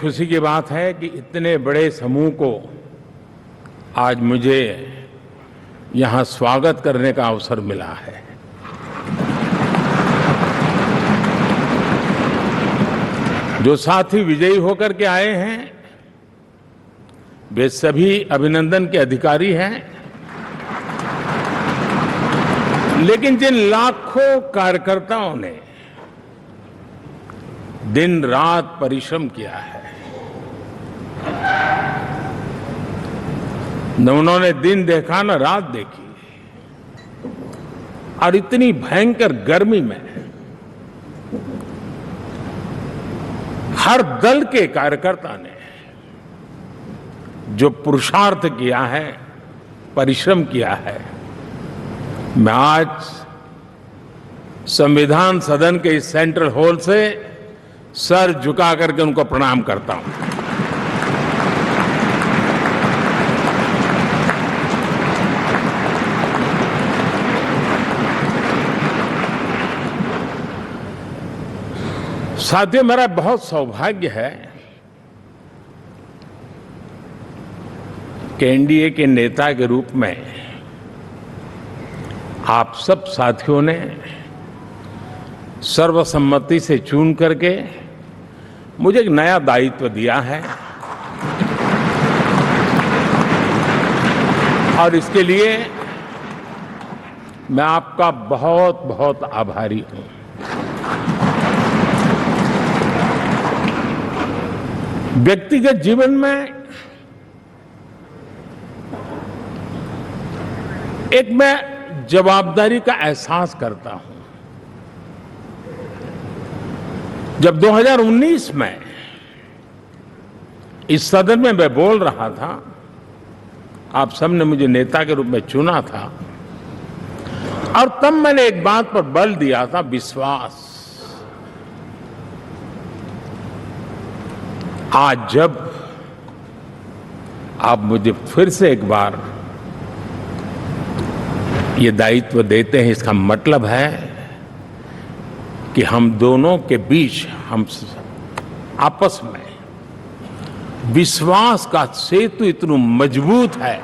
खुशी की बात है कि इतने बड़े समूह को आज मुझे यहां स्वागत करने का अवसर मिला है। जो साथी विजयी होकर के आए हैं वे सभी अभिनंदन के अधिकारी हैं, लेकिन जिन लाखों कार्यकर्ताओं ने दिन रात परिश्रम किया है, न उन्होंने दिन देखा न रात देखी, और इतनी भयंकर गर्मी में हर दल के कार्यकर्ता ने जो पुरुषार्थ किया है, परिश्रम किया है, मैं आज संविधान सदन के इस सेंट्रल हॉल से सर झुका करके उनको प्रणाम करता हूं। साथियों, मेरा बहुत सौभाग्य है कि एनडीए के नेता के रूप में आप सब साथियों ने सर्वसम्मति से चुन करके मुझे एक नया दायित्व दिया है, और इसके लिए मैं आपका बहुत बहुत आभारी हूं। व्यक्तिगत जीवन में एक मैं जवाबदारी का एहसास करता हूं। जब 2019 में इस सदन में मैं बोल रहा था, आप सबने मुझे नेता के रूप में चुना था, और तब मैंने एक बात पर बल दिया था, विश्वास। आज जब आप मुझे फिर से एक बार ये दायित्व देते हैं, इसका मतलब है कि हम दोनों के बीच, हम आपस में विश्वास का सेतु इतना मजबूत है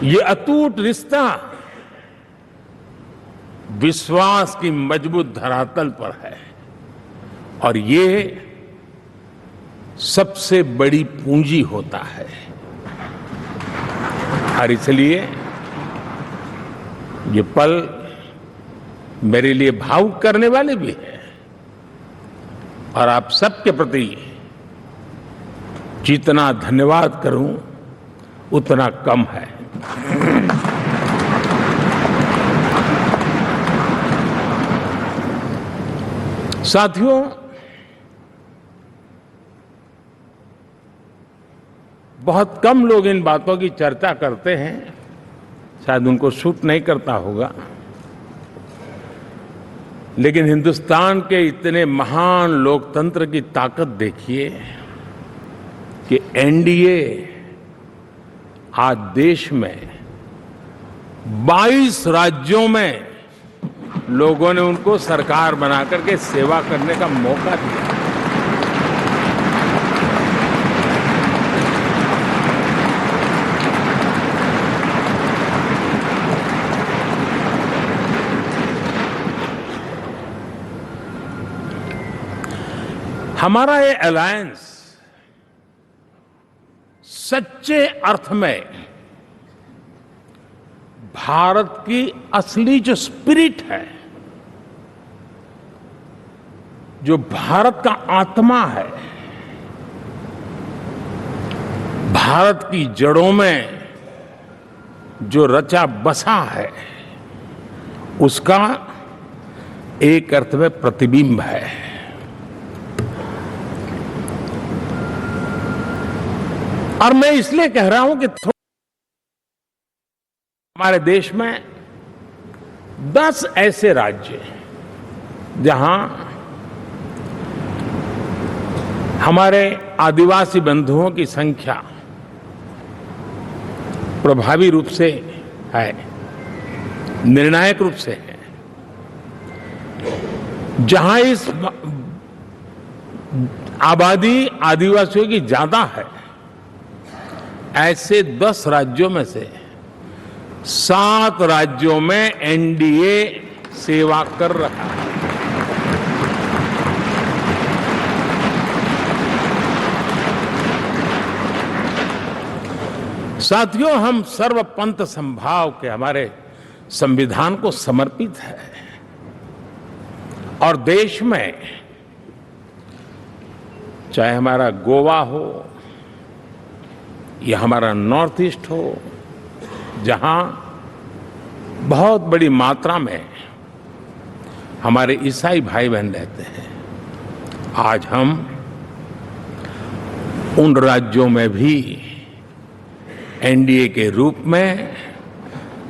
ये अटूट रिश्ता विश्वास की मजबूत धरातल पर है, और ये सबसे बड़ी पूंजी होता है। और इसलिए ये पल मेरे लिए भावुक करने वाले भी है, और आप सबके प्रति जितना धन्यवाद करूं उतना कम है। साथियों, बहुत कम लोग इन बातों की चर्चा करते हैं, शायद उनको सूट नहीं करता होगा, लेकिन हिंदुस्तान के इतने महान लोकतंत्र की ताकत देखिए कि एनडीए आज देश में 22 राज्यों में लोगों ने उनको सरकार बना करके सेवा करने का मौका दिया। हमारा ये अलायंस सच्चे अर्थ में भारत की असली जो स्पिरिट है, जो भारत का आत्मा है, भारत की जड़ों में जो रचा बसा है, उसका एक अर्थ में प्रतिबिंब है। और मैं इसलिए कह रहा हूं कि हमारे देश में 10 ऐसे राज्य जहां हमारे आदिवासी बंधुओं की संख्या प्रभावी रूप से है, निर्णायक रूप से है, जहां इस आबादी आदिवासियों की ज्यादा है, ऐसे 10 राज्यों में से 7 राज्यों में एनडीए सेवा कर रहा है। साथियों, हम सर्वपंथ संभाव के हमारे संविधान को समर्पित है और देश में चाहे हमारा गोवा हो या हमारा नॉर्थ ईस्ट हो, जहां बहुत बड़ी मात्रा में हमारे ईसाई भाई बहन रहते हैं, आज हम उन राज्यों में भी एनडीए के रूप में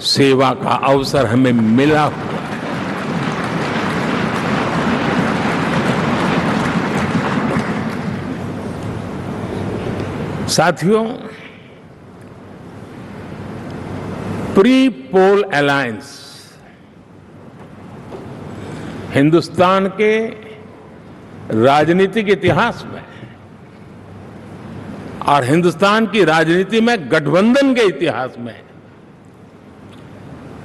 सेवा का अवसर हमें मिला हुआ है। साथियों, प्री पोल अलायंस हिंदुस्तान के राजनीतिक इतिहास में और हिंदुस्तान की राजनीति में गठबंधन के इतिहास में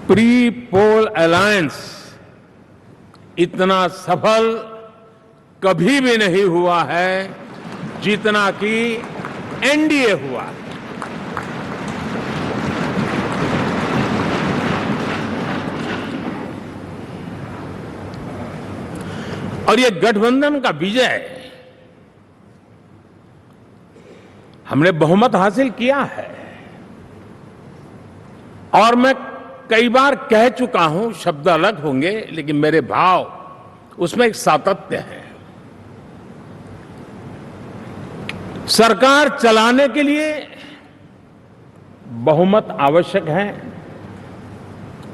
प्री पोल अलायंस इतना सफल कभी भी नहीं हुआ है जितना कि एनडीए हुआ। और ये गठबंधन का विजय, हमने बहुमत हासिल किया है और मैं कई बार कह चुका हूं, शब्द अलग होंगे लेकिन मेरे भाव उसमें एक सातत्य है। सरकार चलाने के लिए बहुमत आवश्यक है,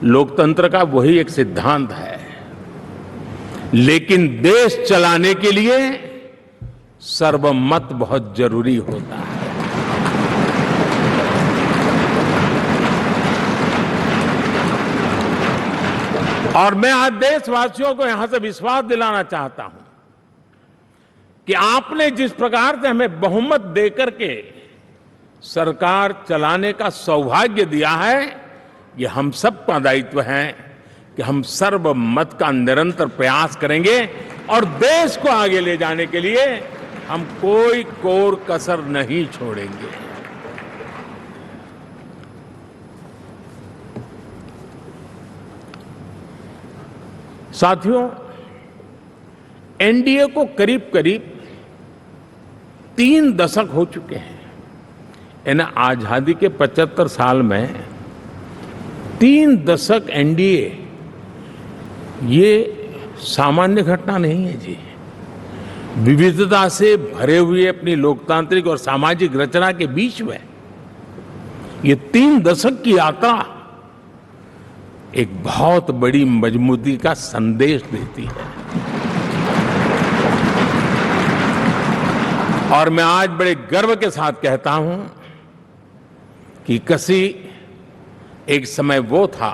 लोकतंत्र का वही एक सिद्धांत है, लेकिन देश चलाने के लिए सर्वमत बहुत जरूरी होता है। और मैं आज देशवासियों को यहां से विश्वास दिलाना चाहता हूं कि आपने जिस प्रकार से हमें बहुमत देकर के सरकार चलाने का सौभाग्य दिया है, ये हम सब का दायित्व है कि हम सर्वमत का निरंतर प्रयास करेंगे और देश को आगे ले जाने के लिए हम कोई कोर कसर नहीं छोड़ेंगे। साथियों, एनडीए को करीब करीब 3 दशक हो चुके हैं। यानी आजादी के 75 साल में 3 दशक एनडीए, ये सामान्य घटना नहीं है जी। विविधता से भरे हुए अपनी लोकतांत्रिक और सामाजिक रचना के बीच में ये 3 दशक की यात्रा एक बहुत बड़ी मजबूती का संदेश देती है। और मैं आज बड़े गर्व के साथ कहता हूं कि किसी एक समय वो था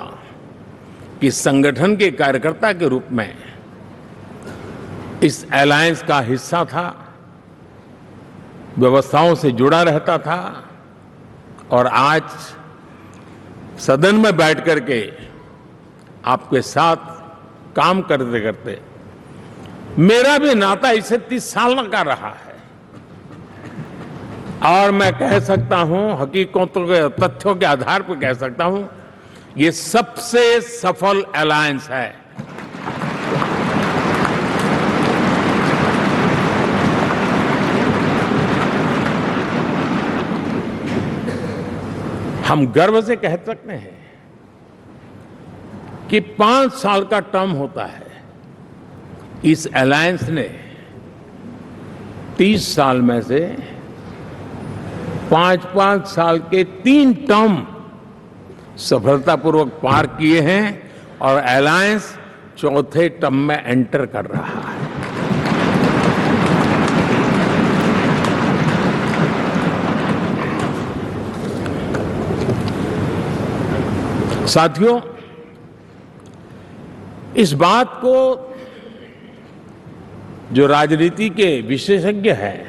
कि संगठन के कार्यकर्ता के रूप में इस अलायंस का हिस्सा था, व्यवस्थाओं से जुड़ा रहता था और आज सदन में बैठ करके आपके साथ काम करते करते मेरा भी नाता इससे 30 साल का रहा है। और मैं कह सकता हूं, हकीकतों के तथ्यों के आधार पर कह सकता हूं, ये सबसे सफल अलायंस है। हम गर्व से कह सकते हैं कि 5 साल का टर्म होता है। इस अलायंस ने 30 साल में से 5-5 साल के 3 टर्म सफलतापूर्वक पार किए हैं और अलायंस 4थे टर्म में एंटर कर रहा है। साथियों, इस बात को जो राजनीति के विशेषज्ञ हैं,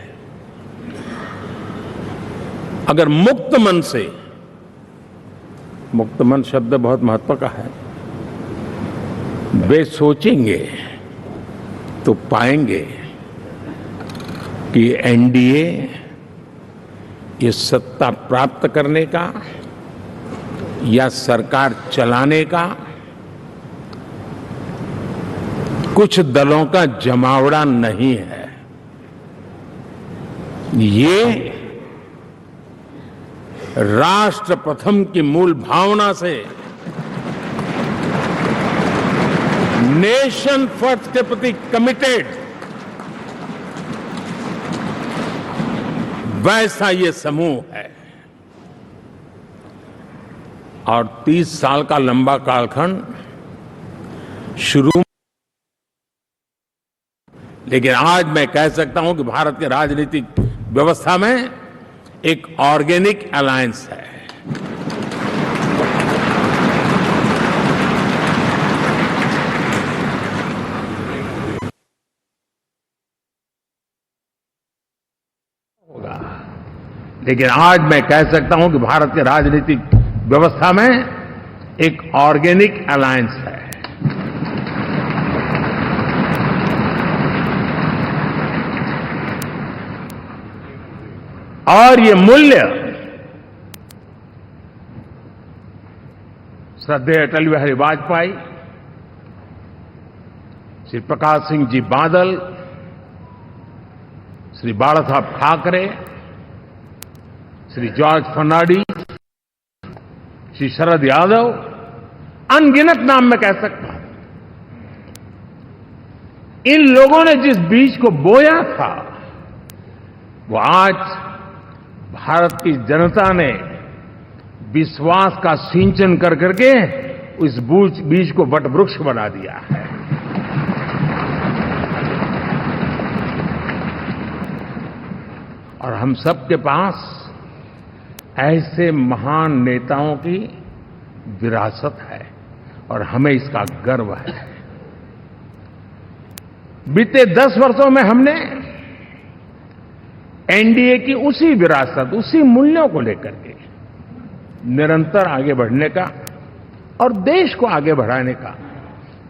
अगर मुक्त मन से, मुक्त मन शब्द बहुत महत्व का है, वे सोचेंगे तो पाएंगे कि एनडीए ये सत्ता प्राप्त करने का या सरकार चलाने का कुछ दलों का जमावड़ा नहीं है। ये राष्ट्र प्रथम की मूल भावना से, नेशन फर्स्ट के प्रति कमिटेड, वैसा ये समूह है। और 30 साल का लंबा कालखंड शुरू, लेकिन आज मैं कह सकता हूं कि भारत के राजनीतिक व्यवस्था में एक ऑर्गेनिक अलायंस है। लेकिन आज मैं कह सकता हूं कि भारत के राजनीतिक व्यवस्था में एक ऑर्गेनिक अलायंस है। और ये मूल्य श्रद्धेय अटल बिहारी वाजपेयी, श्री प्रकाश सिंह जी बादल, श्री बाला साहब ठाकरे, श्री जॉर्ज फर्नांडिस, श्री शरद यादव, अनगिनत नाम मैं कह सकता हूं। इन लोगों ने जिस बीज को बोया था, वो आज भारत की जनता ने विश्वास का सिंचन कर करके उस बीज को वटवृक्ष बना दिया है। और हम सबके पास ऐसे महान नेताओं की विरासत है और हमें इसका गर्व है। बीते 10 वर्षों में हमने एनडीए की उसी विरासत, उसी मूल्यों को लेकर के निरंतर आगे बढ़ने का और देश को आगे बढ़ाने का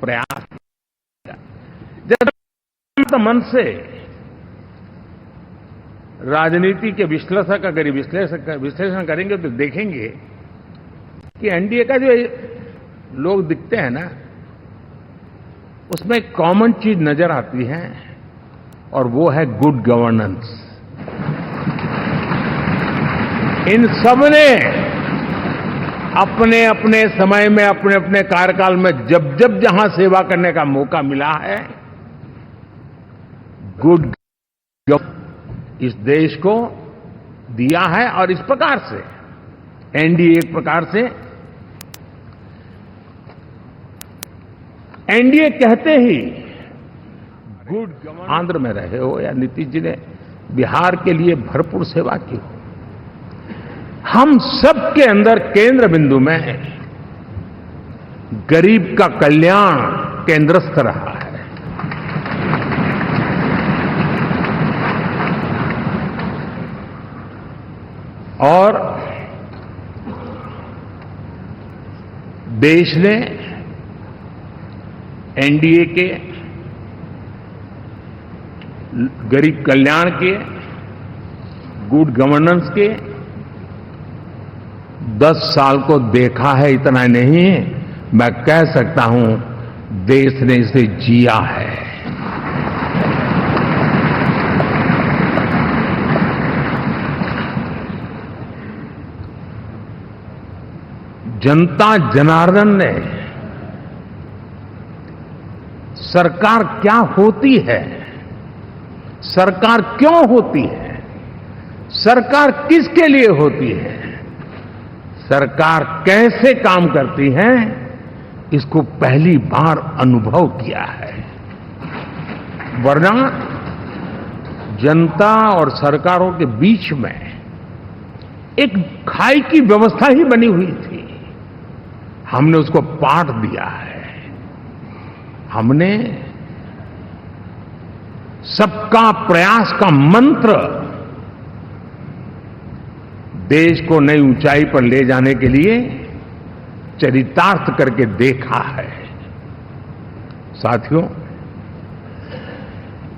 प्रयास किया। जब मन से राजनीति के विश्लेषक अगर विश्लेषण करेंगे तो देखेंगे कि एनडीए का जो लोग दिखते हैं ना, उसमें एक कॉमन चीज नजर आती है और वो है गुड गवर्नेंस। इन सबने अपने अपने समय में, अपने अपने कार्यकाल में जब जब जहां सेवा करने का मौका मिला है, गुड इस देश को दिया है। और इस प्रकार से एनडीए एक प्रकार से, एनडीए कहते ही गुड आंध्र में रहे हो या नीतीश जी ने बिहार के लिए भरपूर सेवा की हो, हम सबके अंदर केंद्र बिंदु में गरीब का कल्याण केंद्रस्थ रहा है। और देश ने एनडीए के गरीब कल्याण के, गुड गवर्नेंस के 10 साल को देखा है। इतना नहीं, मैं कह सकता हूं देश ने इसे जिया है। जनता जनार्दन ने सरकार क्या होती है, सरकार क्यों होती है, सरकार किसके लिए होती है, सरकार कैसे काम करती है, इसको पहली बार अनुभव किया है। वरना जनता और सरकारों के बीच में एक खाई की व्यवस्था ही बनी हुई थी। हमने उसको पाठ दिया है। हमने सबका प्रयास का मंत्र देश को नई ऊंचाई पर ले जाने के लिए चरितार्थ करके देखा है। साथियों,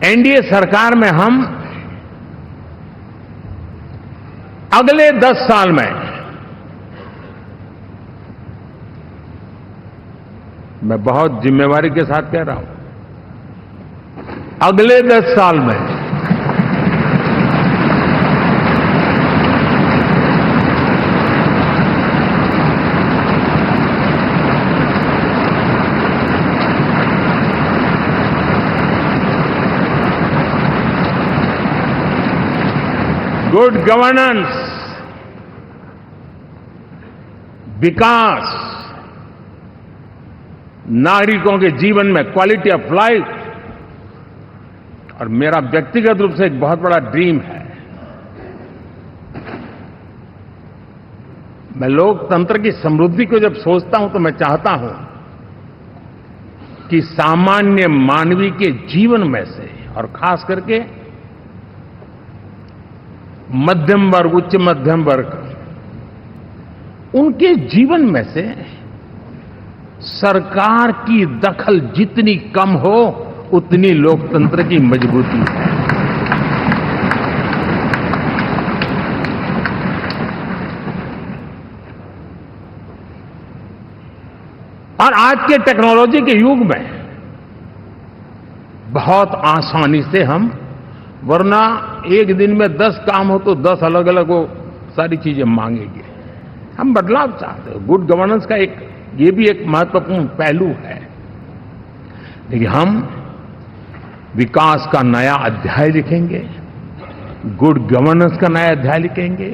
एनडीए सरकार में हम अगले 10 साल में, मैं बहुत जिम्मेवारी के साथ कह रहा हूं, अगले 10 साल में गुड गवर्नेंस, विकास, नागरिकों के जीवन में क्वालिटी ऑफ लाइफ, और मेरा व्यक्तिगत रूप से एक बहुत बड़ा ड्रीम है, मैं लोकतंत्र की समृद्धि को जब सोचता हूं तो मैं चाहता हूं कि सामान्य मानवीय के जीवन में से, और खास करके मध्यम वर्ग, उच्च मध्यम वर्ग, उनके जीवन में से सरकार की दखल जितनी कम हो उतनी लोकतंत्र की मजबूती है। और आज के टेक्नोलॉजी के युग में बहुत आसानी से हम, वरना एक दिन में 10 काम हो तो 10 अलग अलग वो सारी चीजें मांगेंगे। हम बदलाव चाहते हैं। गुड गवर्नेंस का ये भी एक महत्वपूर्ण पहलू है। देखिए, हम विकास का नया अध्याय लिखेंगे, गुड गवर्नेंस का नया अध्याय लिखेंगे,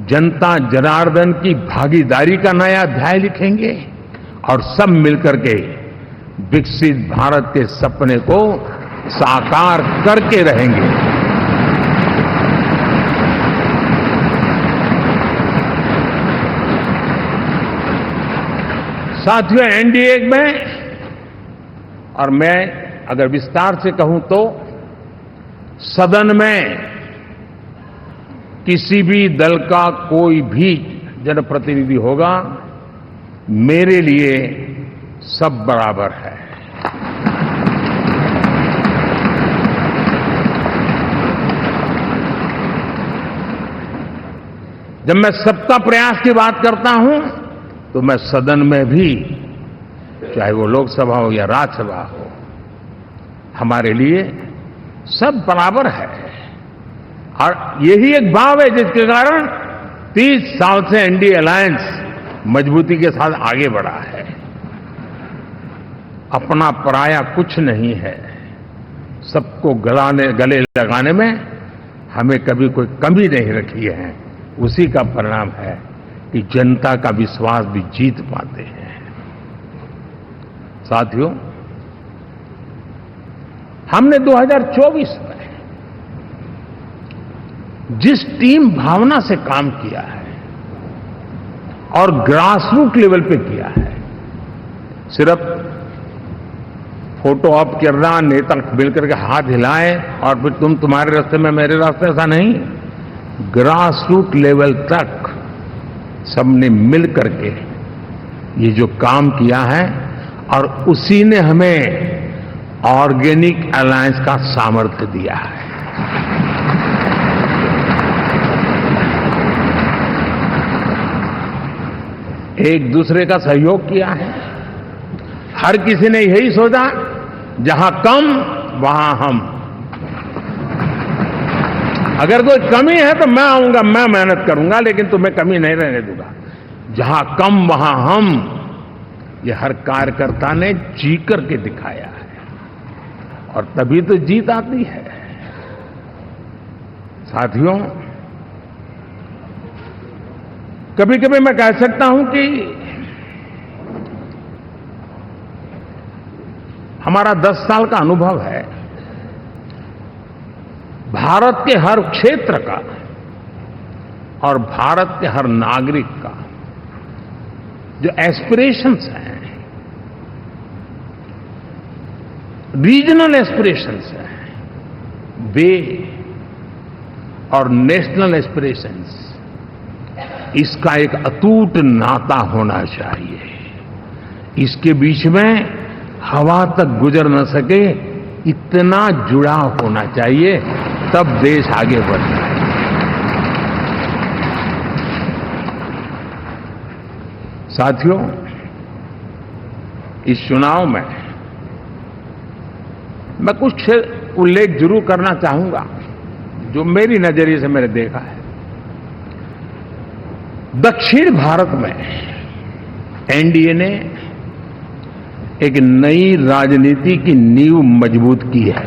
जनता जनार्दन की भागीदारी का नया अध्याय लिखेंगे, और सब मिलकर के विकसित भारत के सपने को साकार करके रहेंगे। साथियों, एनडीए में, और मैं अगर विस्तार से कहूं तो सदन में किसी भी दल का कोई भी जनप्रतिनिधि होगा, मेरे लिए सब बराबर है। जब मैं सबका प्रयास की बात करता हूं तो मैं सदन में भी, चाहे वो लोकसभा हो या राज्यसभा हो, हमारे लिए सब बराबर है। और यही एक भाव है जिसके कारण 30 साल से एनडीए अलायंस मजबूती के साथ आगे बढ़ा है। अपना पराया कुछ नहीं है। सबको गले लगाने में हमें कभी कोई कमी नहीं रखी है। उसी का परिणाम है कि जनता का विश्वास भी जीत पाते हैं। साथियों, हमने 2024 में जिस टीम भावना से काम किया है और ग्रासरूट लेवल पे किया है, सिर्फ फोटो ऑप करना, नेता मिलकर के हाथ हिलाएं और फिर तुम तुम्हारे रास्ते में मेरे रास्ते, ऐसा नहीं। ग्रासरूट लेवल तक सबने मिल करके ये जो काम किया है, और उसी ने हमें ऑर्गेनिक अलायंस का सामर्थ्य दिया है। एक दूसरे का सहयोग किया है। हर किसी ने यही सोचा, जहां कम वहां हम। अगर कोई कमी है तो मैं आऊंगा, मैं मेहनत करूंगा, लेकिन तुम्हें कमी नहीं रहने दूंगा। जहां कम वहां हम, ये हर कार्यकर्ता ने जी करके दिखाया है, और तभी तो जीत आती है। साथियों, कभी कभी मैं कह सकता हूं कि हमारा 10 साल का अनुभव है, भारत के हर क्षेत्र का और भारत के हर नागरिक का जो एस्पिरेशंस हैं, रीजनल एस्पिरेशंस हैं, वे और नेशनल एस्पिरेशंस, इसका एक अटूट नाता होना चाहिए। इसके बीच में हवा तक गुजर न सके इतना जुड़ाव होना चाहिए, तब देश आगे बढ़ता है। साथियों, इस चुनाव में मैं कुछ उल्लेख जरूर करना चाहूंगा जो मेरी नजरिए से मैंने देखा है। दक्षिण भारत में एनडीए ने एक नई राजनीति की नींव मजबूत की है।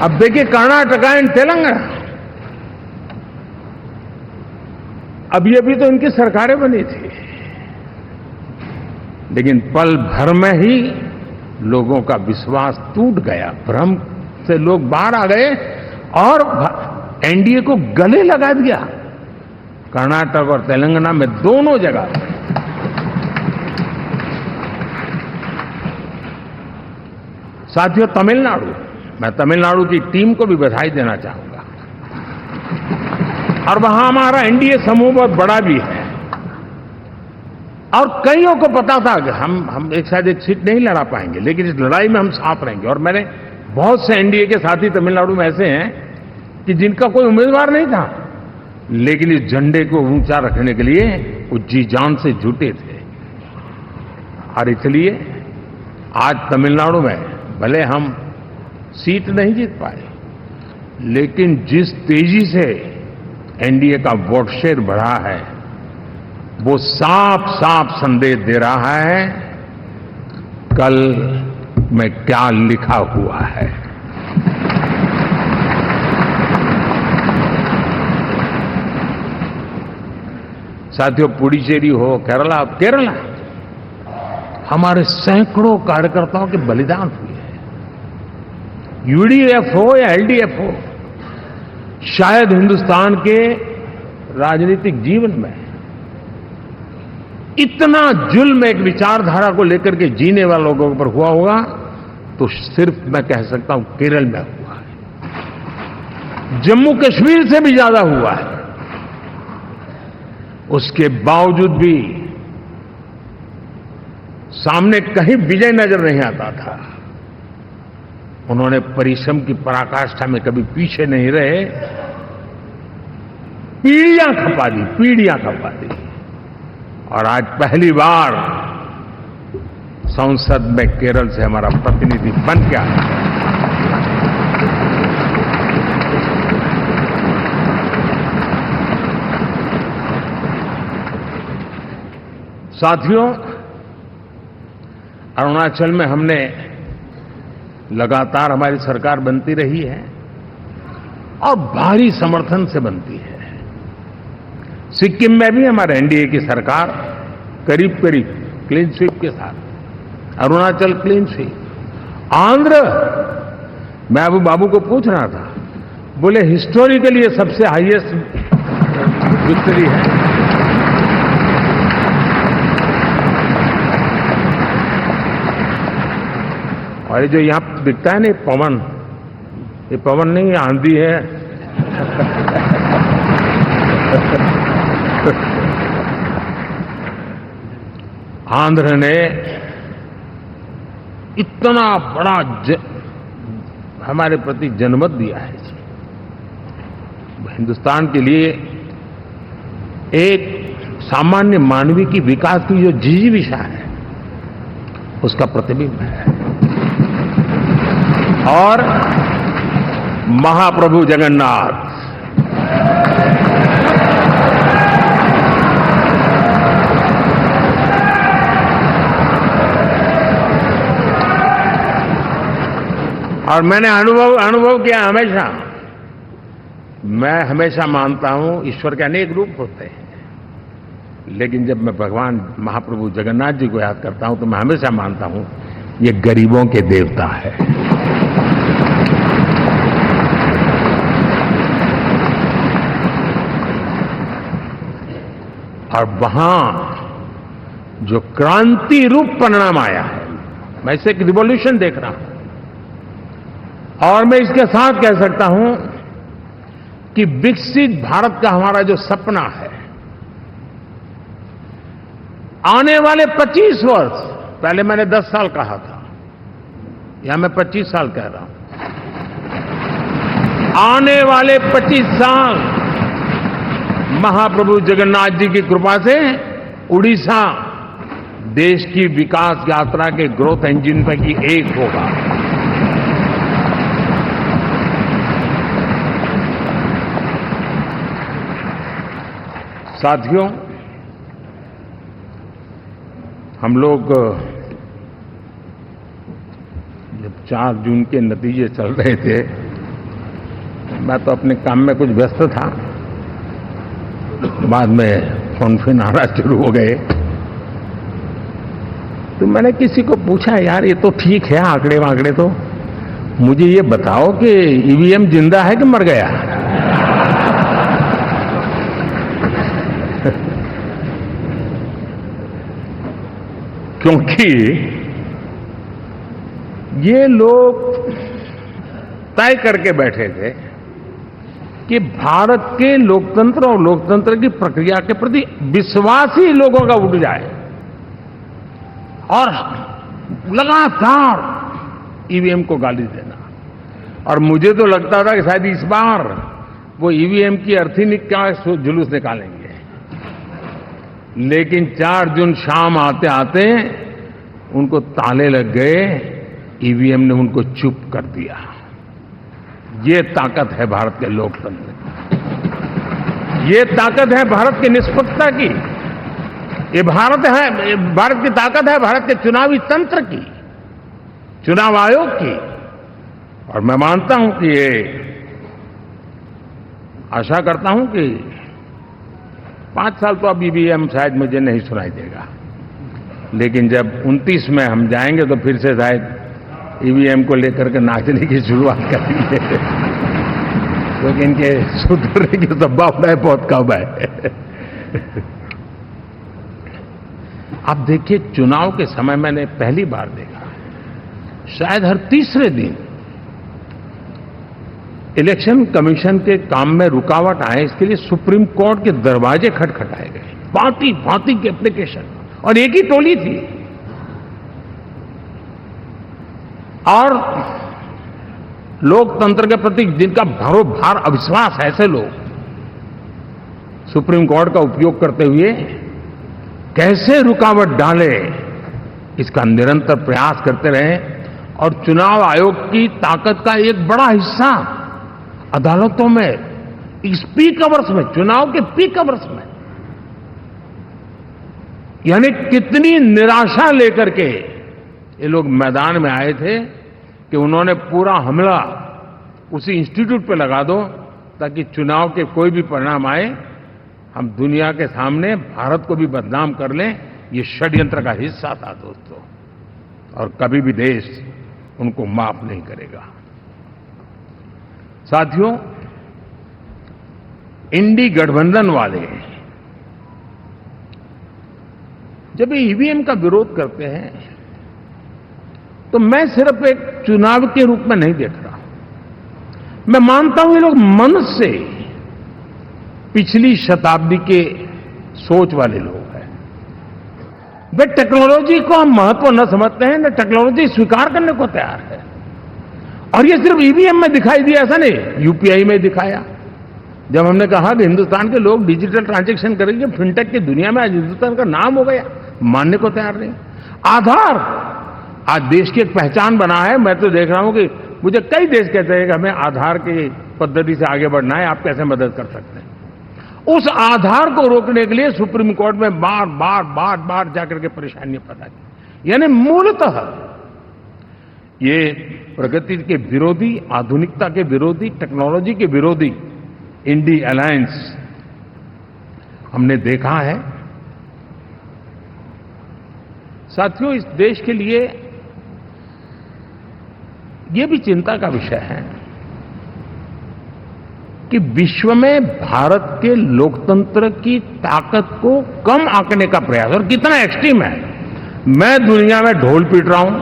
अब देखिए कर्नाटक एंड तेलंगाना, अब ये भी तो इनकी सरकारें बनी थी, लेकिन पल भर में ही लोगों का विश्वास टूट गया, भ्रम से लोग बाहर आ गए और एनडीए को गले लगा दिया। कर्नाटक और तेलंगाना में दोनों जगह साथियों, तमिलनाडु, मैं तमिलनाडु की टीम को भी बधाई देना चाहूंगा, और वहां हमारा एनडीए समूह बहुत बड़ा भी है और कईयों को पता था कि हम एक साथ एक सीट नहीं लड़ा पाएंगे, लेकिन इस लड़ाई में हम साथ रहेंगे। और मैंने बहुत से एनडीए के साथी तमिलनाडु में ऐसे हैं कि जिनका कोई उम्मीदवार नहीं था, लेकिन इस झंडे को ऊंचा रखने के लिए वो जी जान से जुटे थे। और इसलिए आज तमिलनाडु में भले हम सीट नहीं जीत पाए, लेकिन जिस तेजी से एनडीए का वोट शेयर बढ़ा है, वो साफ साफ संदेश दे रहा है कल में क्या लिखा हुआ है। साथियों, पुडुचेरी हो, केरला हमारे सैकड़ों कार्यकर्ताओं के बलिदान हुए हैं। यूडीएफ हो या एलडीएफ हो, शायद हिंदुस्तान के राजनीतिक जीवन में इतना जुल्म एक विचारधारा को लेकर के जीने वाले लोगों पर हुआ होगा तो सिर्फ मैं कह सकता हूं केरल में हुआ है। जम्मू कश्मीर से भी ज्यादा हुआ है। उसके बावजूद भी सामने कहीं विजय नजर नहीं आता था। उन्होंने परिश्रम की पराकाष्ठा में कभी पीछे नहीं रहे, पीढ़ियां खपा दी। और आज पहली बार संसद में केरल से हमारा प्रतिनिधि बन के आया। साथियों, अरुणाचल में हमने लगातार हमारी सरकार बनती रही है और भारी समर्थन से बनती है। सिक्किम में भी हमारे एनडीए की सरकार करीब करीब क्लीन स्वीप के साथ, अरुणाचल क्लीन स्वीप। आंध्र, मैं अबू बाबू को पूछ रहा था, बोले हिस्टोरिकली ये सबसे हाईएस्ट विक्ट्री है। और ये जो यहां दिखता है ना पवन, ये पवन नहीं, आंधी है। आंध्र ने इतना बड़ा हमारे प्रति जनमत दिया है। हिंदुस्तान के लिए एक सामान्य मानवीय की विकास की जो जिजीविषा है, उसका प्रतिबिंब है। और महाप्रभु जगन्नाथ, और मैंने अनुभव किया हमेशा, मैं हमेशा मानता हूं ईश्वर के अनेक रूप होते हैं, लेकिन जब मैं भगवान महाप्रभु जगन्नाथ जी को याद करता हूं तो मैं हमेशा मानता हूं ये गरीबों के देवता है। और वहां जो क्रांति रूप परिणाम आया है, मैं इसे एक रिवॉल्यूशन देख रहा हूं। और मैं इसके साथ कह सकता हूं कि विकसित भारत का हमारा जो सपना है, आने वाले 25 वर्ष, पहले मैंने 10 साल कहा था, यहां मैं 25 साल कह रहा हूं, आने वाले 25 साल महाप्रभु जगन्नाथ जी की कृपा से उड़ीसा देश की विकास यात्रा के ग्रोथ इंजन पैकी एक होगा। साथियों, हम लोग जब 4 जून के नतीजे चल रहे थे, मैं तो अपने काम में कुछ व्यस्त था, बाद में फोन आना शुरू हो गए, तो मैंने किसी को पूछा, यार ये तो ठीक है आंकड़े वांकड़े, तो मुझे ये बताओ कि ईवीएम जिंदा है कि मर गया? क्योंकि ये लोग तय करके बैठे थे कि भारत के लोकतंत्र और लोकतंत्र की प्रक्रिया के प्रति विश्वास ही लोगों का उठ जाए, और लगातार ईवीएम को गाली देना। और मुझे तो लगता था कि शायद इस बार वो ईवीएम की अर्थी का जुलूस निकालेंगे, लेकिन 4 जून शाम आते आते उनको ताले लग गए, ईवीएम ने उनको चुप कर दिया। ये ताकत है भारत के लोकतंत्र की, ये ताकत है भारत की निष्पक्षता की, ये भारत की ताकत है भारत के चुनावी तंत्र की, चुनाव आयोग की। और मैं मानता हूं कि ये, आशा करता हूं कि 5 साल तो अब ईवीएम शायद मुझे नहीं सुनाई देगा, लेकिन जब 29 में हम जाएंगे तो फिर से शायद ईवीएम को लेकर के नाचने की शुरुआत करेंगे, क्योंकि इनके सुधरने की संभावना बहुत कम है। आप देखिए, चुनाव के समय मैंने पहली बार देखा, शायद हर तीसरे दिन इलेक्शन कमीशन के काम में रुकावट आए, इसके लिए सुप्रीम कोर्ट के दरवाजे खटखटाए गए, भांति भांति के एप्लीकेशन, और एक ही टोली थी। और लोकतंत्र के प्रति जिनका भरोभार अविश्वास है, ऐसे लोग सुप्रीम कोर्ट का उपयोग करते हुए कैसे रुकावट डाले, इसका निरंतर प्रयास करते रहे। और चुनाव आयोग की ताकत का एक बड़ा हिस्सा अदालतों में, इस पीक अवर्स में, चुनाव के पीक अवर्स में, यानी कितनी निराशा लेकर के ये लोग मैदान में आए थे कि उन्होंने पूरा हमला उसी इंस्टीट्यूट पे लगा दो, ताकि चुनाव के कोई भी परिणाम आए, हम दुनिया के सामने भारत को भी बदनाम कर लें। ये षड्यंत्र का हिस्सा था दोस्तों, और कभी भी देश उनको माफ नहीं करेगा। साथियों, इंडी गठबंधन वाले जब ईवीएम का विरोध करते हैं तो मैं सिर्फ एक चुनाव के रूप में नहीं देख रहा। मैं मानता हूं ये लोग मन से पिछली शताब्दी के सोच वाले लोग हैं। वे टेक्नोलॉजी को हम महत्व न समझते हैं, न टेक्नोलॉजी स्वीकार करने को तैयार है। और ये सिर्फ ईवीएम में दिखाई दिया, ऐसा नहीं, यूपीआई में दिखाया। जब हमने कहा कि हिंदुस्तान के लोग डिजिटल ट्रांजैक्शन करेंगे, फिनटेक की दुनिया में आज हिंदुस्तान का नाम हो गया, मानने को तैयार नहीं। आधार आज देश की एक पहचान बना है। मैं तो देख रहा हूं कि मुझे कई देश कहते हैं कि हमें आधार की पद्धति से आगे बढ़ना है, आप कैसे मदद कर सकते हैं। उस आधार को रोकने के लिए सुप्रीम कोर्ट में बार बार जाकर के परेशानियां पैदा की। यानी मूलतः ये प्रगति के विरोधी, आधुनिकता के विरोधी, टेक्नोलॉजी के विरोधी इंडी अलायंस हमने देखा है। साथियों, इस देश के लिए ये भी चिंता का विषय है कि विश्व में भारत के लोकतंत्र की ताकत को कम आंकने का प्रयास, और कितना एक्सट्रीम है। मैं दुनिया में ढोल पीट रहा हूं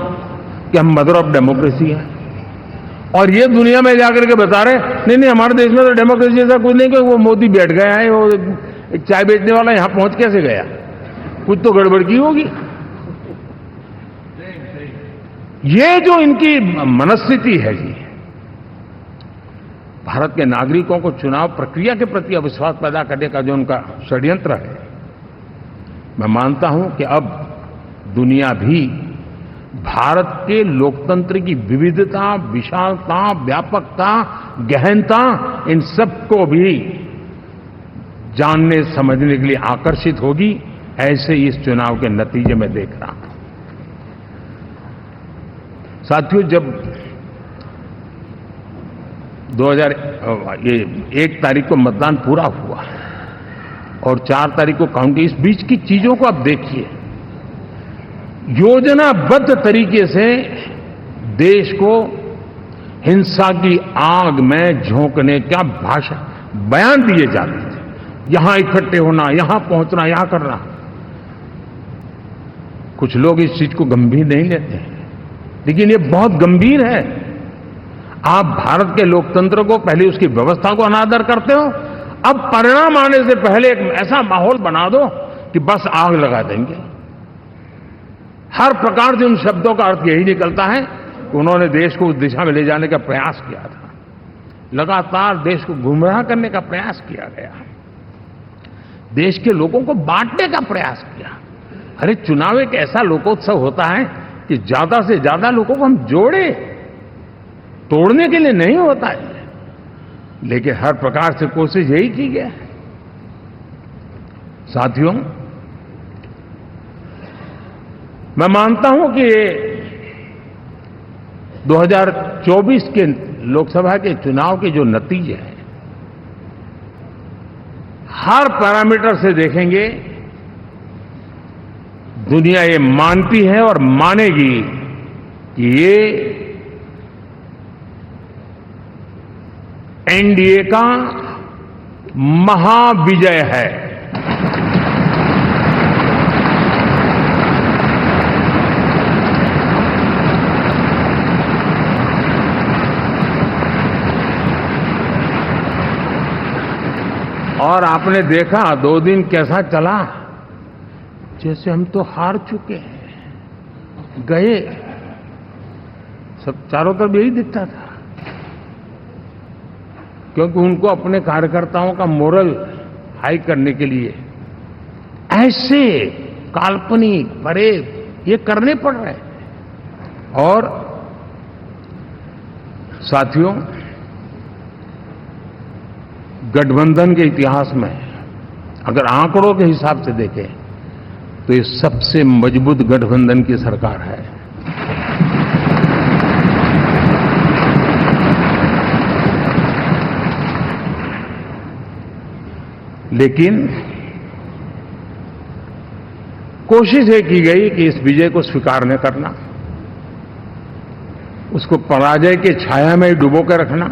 कि हम मदर ऑफ डेमोक्रेसी है, और ये दुनिया में जाकर के बता रहे नहीं नहीं हमारे देश में तो डेमोक्रेसी ऐसा कुछ नहीं, कि वो मोदी बैठ गया है, वो एक चाय बेचने वाला यहां पहुंच कैसे गया, कुछ तो गड़बड़ की होगी। ये जो इनकी मनस्थिति है जी, भारत के नागरिकों को चुनाव प्रक्रिया के प्रति अविश्वास पैदा करने का जो उनका षड्यंत्र है, मैं मानता हूं कि अब दुनिया भी भारत के लोकतंत्र की विविधता, विशालता, व्यापकता, गहनता, इन सबको भी जानने समझने के लिए आकर्षित होगी। ऐसे ही इस चुनाव के नतीजे में देख रहा हूं। साथियों, जब 1 तारीख को मतदान पूरा हुआ और 4 तारीख को काउंटिंग, इस बीच की चीजों को आप देखिए। योजनाबद्ध तरीके से देश को हिंसा की आग में झोंकने का बयान दिए जाते थे। यहां इकट्ठे होना, यहां पहुंचना, यहां करना। कुछ लोग इस चीज को गंभीर नहीं लेते हैं, लेकिन ये बहुत गंभीर है। आप भारत के लोकतंत्र को, पहले उसकी व्यवस्था को अनादर करते हो, अब परिणाम आने से पहले एक ऐसा माहौल बना दो कि बस आग लगा देंगे। हर प्रकार से उन शब्दों का अर्थ यही निकलता है कि उन्होंने देश को उस दिशा में ले जाने का प्रयास किया था। लगातार देश को गुमराह करने का प्रयास किया गया, देश के लोगों को बांटने का प्रयास किया। अरे चुनाव एक ऐसा लोकोत्सव होता है कि ज्यादा से ज्यादा लोगों को हम जोड़े, तोड़ने के लिए नहीं होता है। लेकिन हर प्रकार से कोशिश यही की गई। साथियों, मैं मानता हूं कि 2024 के लोकसभा के चुनाव के जो नतीजे हैं, हर पैरामीटर से देखेंगे, दुनिया ये मानती है और मानेगी कि ये एनडीए का महाविजय है। और आपने देखा 2 दिन कैसा चला, जैसे हम तो हार चुके हैं, गए। सब चारों तरफ यही दिखता था, क्योंकि उनको अपने कार्यकर्ताओं का मोरल हाई करने के लिए ऐसे काल्पनिक परेड ये करने पड़ रहे हैं। और साथियों, गठबंधन के इतिहास में अगर आंकड़ों के हिसाब से देखें तो ये सबसे मजबूत गठबंधन की सरकार है। लेकिन कोशिश ये की गई कि इस विजय को स्वीकार न करना, उसको पराजय के छाया में ही डुबो के रखना।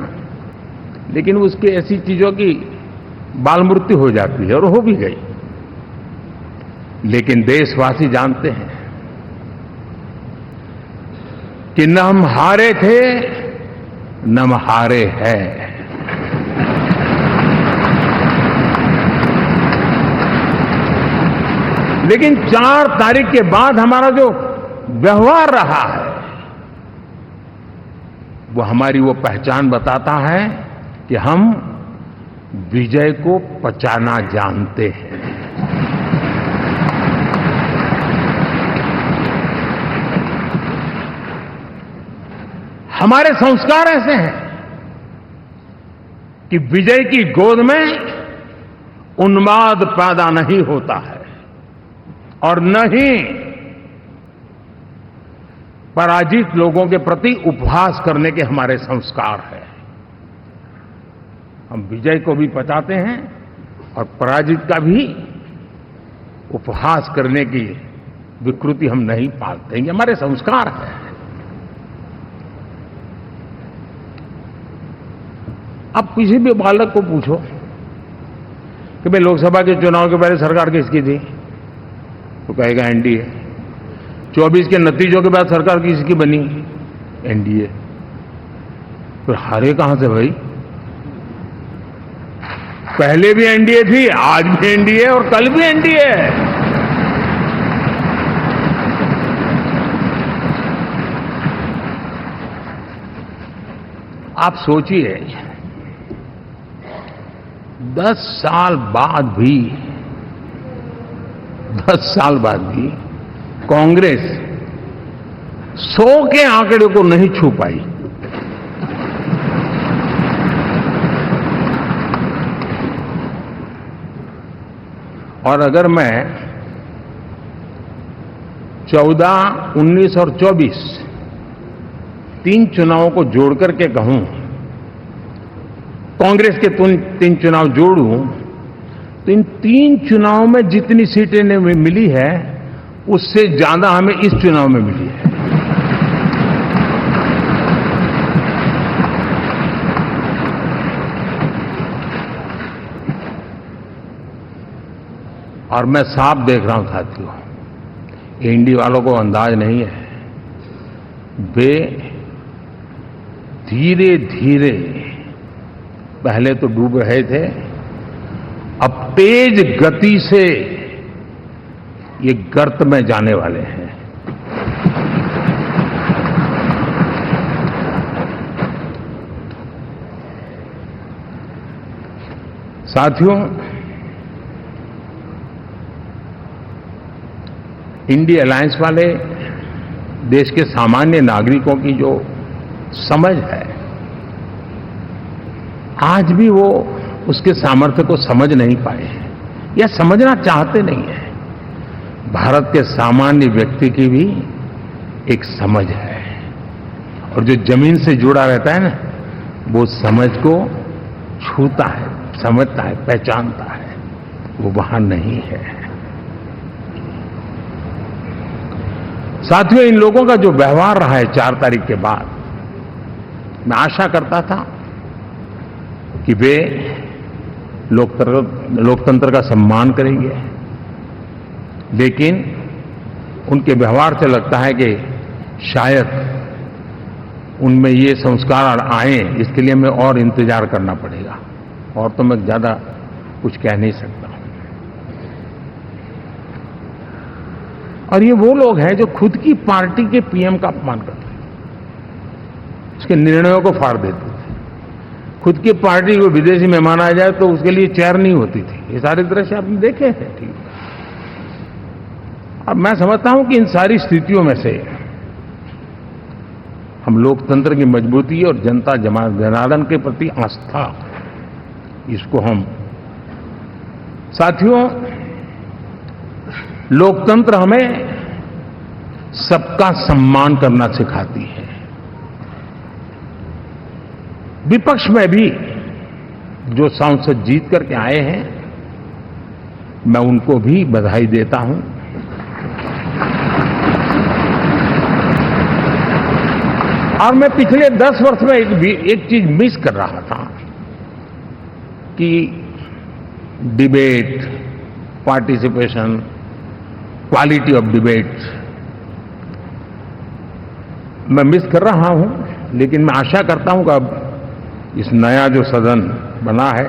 लेकिन उसकी ऐसी चीजों की बाल मृत्यु हो जाती है, और हो भी गई। लेकिन देशवासी जानते हैं कि न हम हारे थे, न हम हारे हैं। लेकिन 4 तारीख के बाद हमारा जो व्यवहार रहा है, वो हमारी वो पहचान बताता है कि हम विजय को पचाना जानते हैं। हमारे संस्कार ऐसे हैं कि विजय की गोद में उन्माद पैदा नहीं होता है, और न ही पराजित लोगों के प्रति उपहास करने के हमारे संस्कार है। हम विजय को भी पचाते हैं और पराजित का भी उपहास करने की विकृति हम नहीं पालते। ये हमारे संस्कार है। अब किसी भी बालक को पूछो कि भाई लोकसभा के चुनाव के पहले सरकार किसकी थी, तो कहेगा एनडीए। 24 के नतीजों के बाद सरकार किसकी बनी, एनडीए। फिर हारे कहां से भाई? पहले भी एनडीए थी, आज भी एनडीए और कल भी एनडीए है। आप सोचिए 10 साल बाद भी कांग्रेस 100 के आंकड़े को नहीं छू पाई। और अगर मैं 14, 19 और 24 तीन चुनावों को जोड़ करके कहूं, कांग्रेस के 3 चुनाव जोड़ूं, तो इन 3 चुनावों में जितनी सीटें मिली है उससे ज्यादा हमें इस चुनाव में मिली है। और मैं साफ देख रहा हूं साथियों, एनडीए वालों को अंदाज नहीं है। वे धीरे धीरे पहले तो डूब रहे थे, अब तेज गति से ये गर्त में जाने वाले हैं। साथियों, इंडिया अलायंस वाले देश के सामान्य नागरिकों की जो समझ है, आज भी वो उसके सामर्थ्य को समझ नहीं पाए हैं या समझना चाहते नहीं है। भारत के सामान्य व्यक्ति की भी एक समझ है, और जो जमीन से जुड़ा रहता है ना, वो समझ को छूता है, समझता है, पहचानता है, वो वहां नहीं है। साथियों, इन लोगों का जो व्यवहार रहा है 4 तारीख के बाद, मैं आशा करता था कि वे लोकतंत्र का सम्मान करेंगे, लेकिन उनके व्यवहार से लगता है कि शायद उनमें ये संस्कार आए, इसके लिए हमें और इंतजार करना पड़ेगा। और तो मैं ज्यादा कुछ कह नहीं सकता। और ये वो लोग हैं जो खुद की पार्टी के पीएम का अपमान करते हैं, उसके निर्णयों को फाड़ देते थे। खुद की पार्टी को विदेशी मेहमान आ जाए तो उसके लिए चेयर नहीं होती थी। ये सारे दृश्य आपने देखे हैं। ठीक, अब मैं समझता हूं कि इन सारी स्थितियों में से हम लोकतंत्र की मजबूती और जनता जनार्दन के प्रति आस्था, इसको हम, साथियों, लोकतंत्र हमें सबका सम्मान करना सिखाती है। विपक्ष में भी जो सांसद जीत करके आए हैं, मैं उनको भी बधाई देता हूं। और मैं पिछले 10 वर्ष में एक चीज मिस कर रहा था कि debate, participation, quality of debate मैं मिस कर रहा हूं। लेकिन मैं आशा करता हूं कि अब इस नया जो सदन बना है,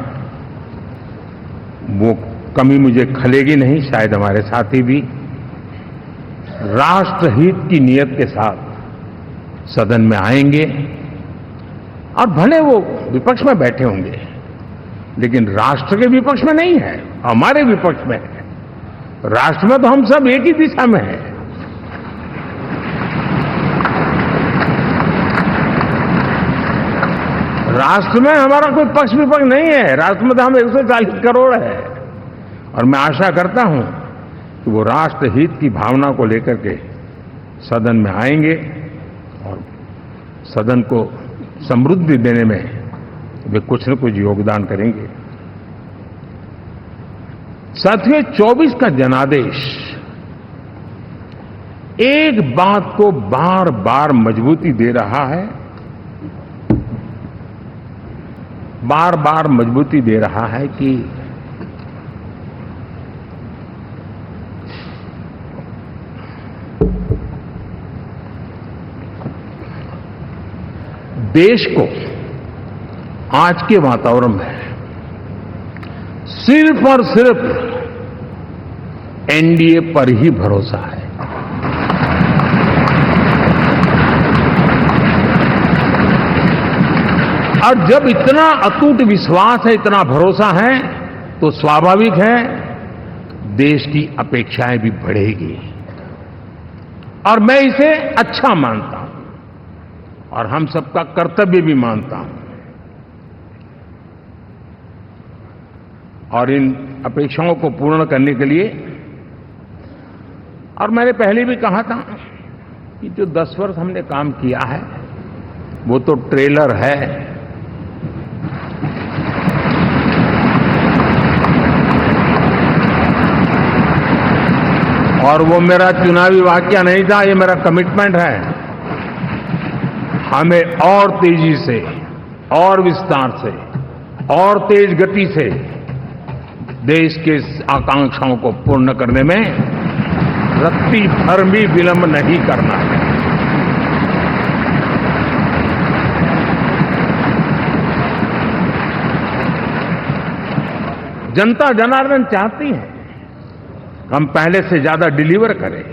वो कमी मुझे खलेगी नहीं। शायद हमारे साथी भी राष्ट्रहित की नियत के साथ सदन में आएंगे, और भले वो विपक्ष में बैठे होंगे, लेकिन राष्ट्र के विपक्ष में नहीं है, हमारे विपक्ष में है। राष्ट्र में तो हम सब एक ही दिशा में हैं। राष्ट्र में हमारा कोई पक्ष विपक्ष नहीं है। राष्ट्र में तो हम 140 करोड़ है। और मैं आशा करता हूं कि वो राष्ट्र हित की भावना को लेकर के सदन में आएंगे और सदन को समृद्धि देने में वे कुछ न कुछ योगदान करेंगे। साथियों, 24 का जनादेश एक बात को बार बार मजबूती दे रहा है, बार बार मजबूती दे रहा है कि देश को आज के वातावरण में सिर्फ और सिर्फ एनडीए पर ही भरोसा है। और जब इतना अटूट विश्वास है, इतना भरोसा है, तो स्वाभाविक है देश की अपेक्षाएं भी बढ़ेगी। और मैं इसे अच्छा मानता हूं और हम सबका कर्तव्य भी मानता हूं। और इन अपेक्षाओं को पूर्ण करने के लिए, और मैंने पहले भी कहा था कि जो 10 वर्ष हमने काम किया है वो तो ट्रेलर है। और वो मेरा चुनावी वाक्य नहीं था, ये मेरा कमिटमेंट है। हमें और तेजी से, और विस्तार से, और तेज गति से देश के आकांक्षाओं को पूर्ण करने में रत्ती भर भी विलंब नहीं करना है। जनता जनार्दन चाहती है हम पहले से ज्यादा डिलीवर करें।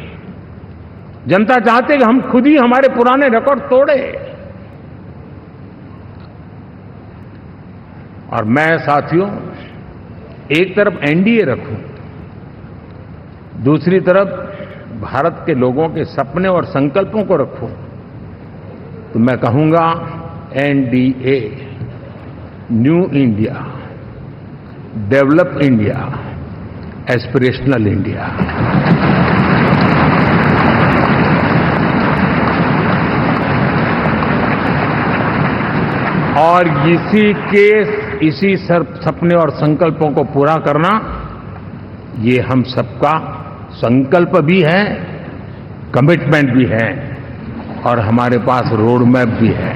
जनता चाहती है कि हम खुद ही हमारे पुराने रिकॉर्ड तोड़े। और मैं साथियों एक तरफ एनडीए रखूं, दूसरी तरफ भारत के लोगों के सपने और संकल्पों को रखूं, तो मैं कहूंगा NDA, new India, develop India, aspirational India. और इसी सपने और संकल्पों को पूरा करना, ये हम सबका संकल्प भी है, कमिटमेंट भी है, और हमारे पास रोड मैप भी है।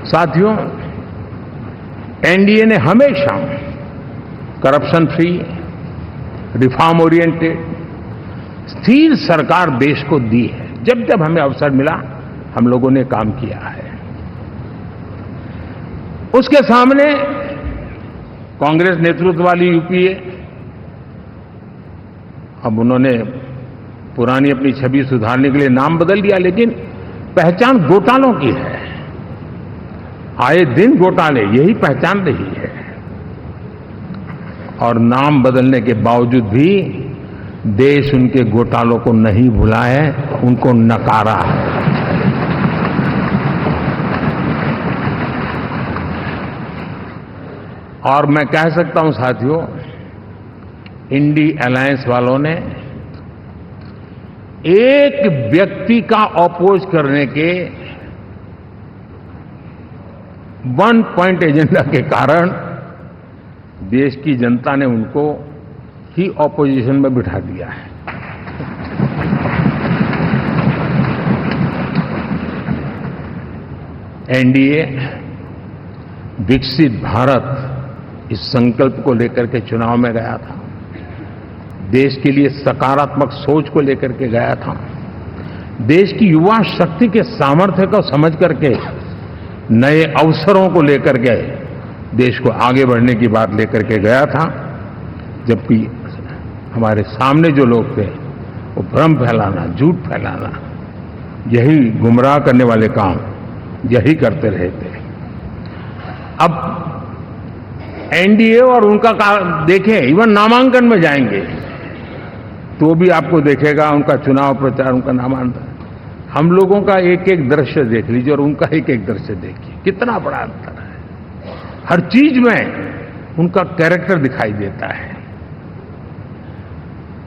साथियों, एनडीए ने हमेशा करप्शन फ्री, रिफॉर्म ओरिएंटेड, स्थिर सरकार देश को दी है। जब जब हमें अवसर मिला हम लोगों ने काम किया है। उसके सामने कांग्रेस नेतृत्व वाली यूपीए, अब उन्होंने पुरानी अपनी छवि सुधारने के लिए नाम बदल दिया, लेकिन पहचान घोटालों की है। आए दिन घोटाले, यही पहचान रही है। और नाम बदलने के बावजूद भी देश उनके घोटालों को नहीं भुला है, उनको नकारा है। और मैं कह सकता हूं साथियों, इंडी अलायंस वालों ने एक व्यक्ति का अपोज करने के वन पॉइंट एजेंडा के कारण देश की जनता ने उनको ही ऑपोजिशन में बिठा दिया है। एनडीए विकसित भारत इस संकल्प को लेकर के चुनाव में गया था, देश के लिए सकारात्मक सोच को लेकर के गया था, देश की युवा शक्ति के सामर्थ्य को समझ करके नए अवसरों को लेकर के देश को आगे बढ़ने की बात लेकर के गया था। जबकि हमारे सामने जो लोग थे वो भ्रम फैलाना, झूठ फैलाना, यही गुमराह करने वाले काम यही करते रहे थे। अब एनडीए और उनका देखें, इवन नामांकन में जाएंगे तो भी आपको देखेगा उनका चुनाव प्रचार, उनका नामांकन, हम लोगों का एक एक दृश्य देख लीजिए और उनका एक एक दृश्य देखिए, कितना बड़ा अंतर है। हर चीज में उनका कैरेक्टर दिखाई देता है।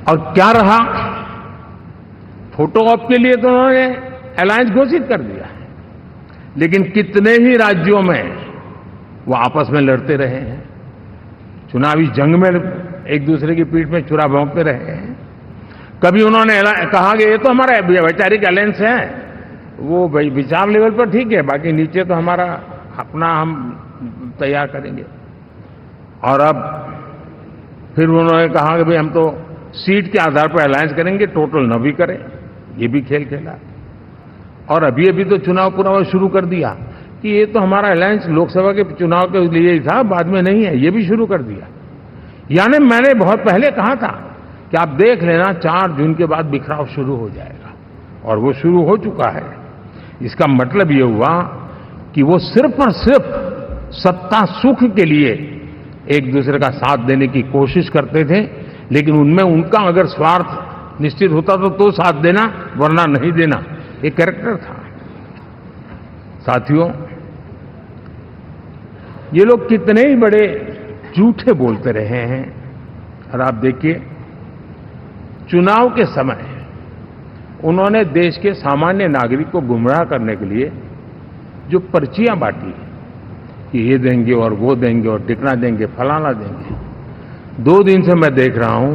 और क्या रहा, फोटो ऑप के लिए तो उन्होंने अलायंस घोषित कर दिया, लेकिन कितने ही राज्यों में वो आपस में लड़ते रहे हैं, चुनावी जंग में एक दूसरे की पीठ में छुरा भोंकते रहे हैं। कभी उन्होंने कहा कि ये तो हमारा वैचारिक अलायंस है, वो भाई विचार लेवल पर ठीक है, बाकी नीचे तो हमारा अपना हम तैयार करेंगे। और अब फिर उन्होंने कहा कि भाई हम तो सीट के आधार पर अलायंस करेंगे, टोटल न भी करें, ये भी खेल खेला। और अभी अभी तो चुनाव पुरावा शुरू कर दिया कि ये तो हमारा अलायंस लोकसभा के चुनाव के लिए ही था, बाद में नहीं है, ये भी शुरू कर दिया। यानी मैंने बहुत पहले कहा था कि आप देख लेना 4 जून के बाद बिखराव शुरू हो जाएगा, और वो शुरू हो चुका है। इसका मतलब ये हुआ कि वो सिर्फ और सिर्फ सत्ता सुख के लिए एक दूसरे का साथ देने की कोशिश करते थे, लेकिन उनमें उनका अगर स्वार्थ निश्चित होता तो साथ देना, वरना नहीं देना, एक कैरेक्टर था। साथियों, ये लोग कितने ही बड़े झूठे बोलते रहे हैं। और आप देखिए, चुनाव के समय उन्होंने देश के सामान्य नागरिक को गुमराह करने के लिए जो पर्चियां बांटी कि ये देंगे और वो देंगे और टिकना देंगे, फलाना देंगे। 2 दिन से मैं देख रहा हूं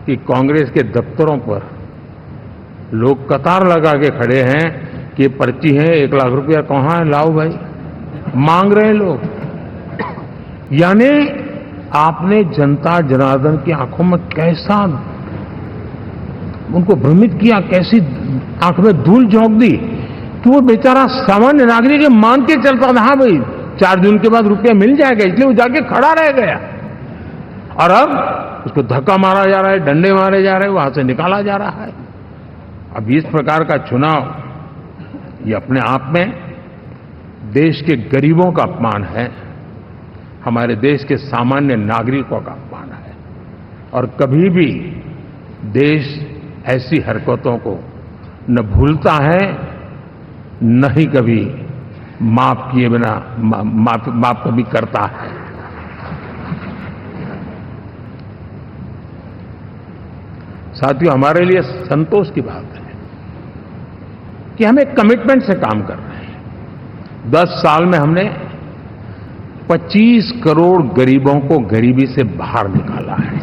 कि कांग्रेस के दफ्तरों पर लोग कतार लगा के खड़े हैं कि ये पर्ची है, 1 लाख रुपया कहां है, लाओ भाई, मांग रहे हैं लोग। यानी आपने जनता जनार्दन की आंखों में कैसा उनको भ्रमित किया, कैसी आंख में धूल झोंक दी कि वो बेचारा सामान्य नागरिक मान के चलता था, हाँ भाई 4 जून के बाद रुपया मिल जाएगा, इसलिए वो जाके खड़ा रह गया। और अब उसको धक्का मारा जा रहा है, डंडे मारे जा रहे हैं, वहां से निकाला जा रहा है। अब इस प्रकार का चुनाव ये अपने आप में देश के गरीबों का अपमान है, हमारे देश के सामान्य नागरिकों का अपमान है। और कभी भी देश ऐसी हरकतों को न भूलता है, न ही कभी माफ किए बिना माफ कभी करता है। साथियों, हमारे लिए संतोष की बात है कि हम एक कमिटमेंट से काम कर रहे हैं। 10 साल में हमने 25 करोड़ गरीबों को गरीबी से बाहर निकाला है।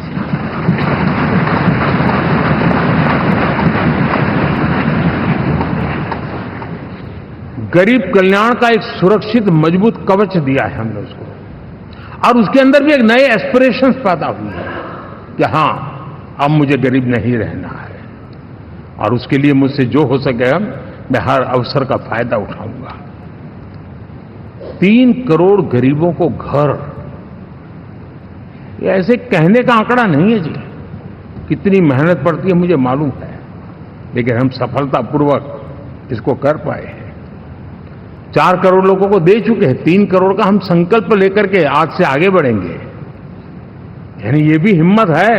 गरीब कल्याण का एक सुरक्षित मजबूत कवच दिया है हमने उसको, और उसके अंदर भी एक नए एस्पिरेशंस पैदा हुए हैं कि हां, अब मुझे गरीब नहीं रहना है, और उसके लिए मुझसे जो हो सकेगा मैं हर अवसर का फायदा उठाऊंगा। 3 करोड़ गरीबों को घर, ये ऐसे कहने का आंकड़ा नहीं है जी, कितनी मेहनत पड़ती है मुझे मालूम है, लेकिन हम सफलतापूर्वक इसको कर पाए हैं। 4 करोड़ लोगों को दे चुके हैं, 3 करोड़ का हम संकल्प लेकर के आज से आगे बढ़ेंगे। यानी ये भी हिम्मत है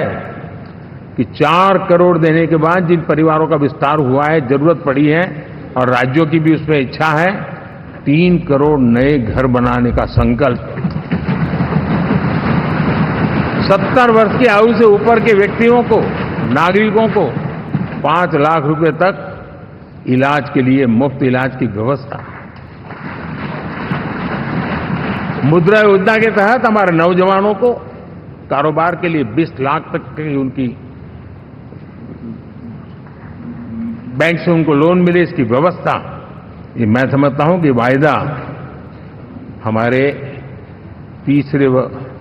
कि 4 करोड़ देने के बाद जिन परिवारों का विस्तार हुआ है, जरूरत पड़ी है, और राज्यों की भी उसमें इच्छा है, 3 करोड़ नए घर बनाने का संकल्प। 70 वर्ष की आयु से ऊपर के व्यक्तियों को, नागरिकों को 5 लाख रुपए तक इलाज के लिए मुफ्त इलाज की व्यवस्था। मुद्रा योजना के तहत हमारे नौजवानों को कारोबार के लिए 20 लाख तक की उनकी बैंक से उनको लोन मिले, इसकी व्यवस्था। ये मैं समझता हूं कि वायदा हमारे तीसरे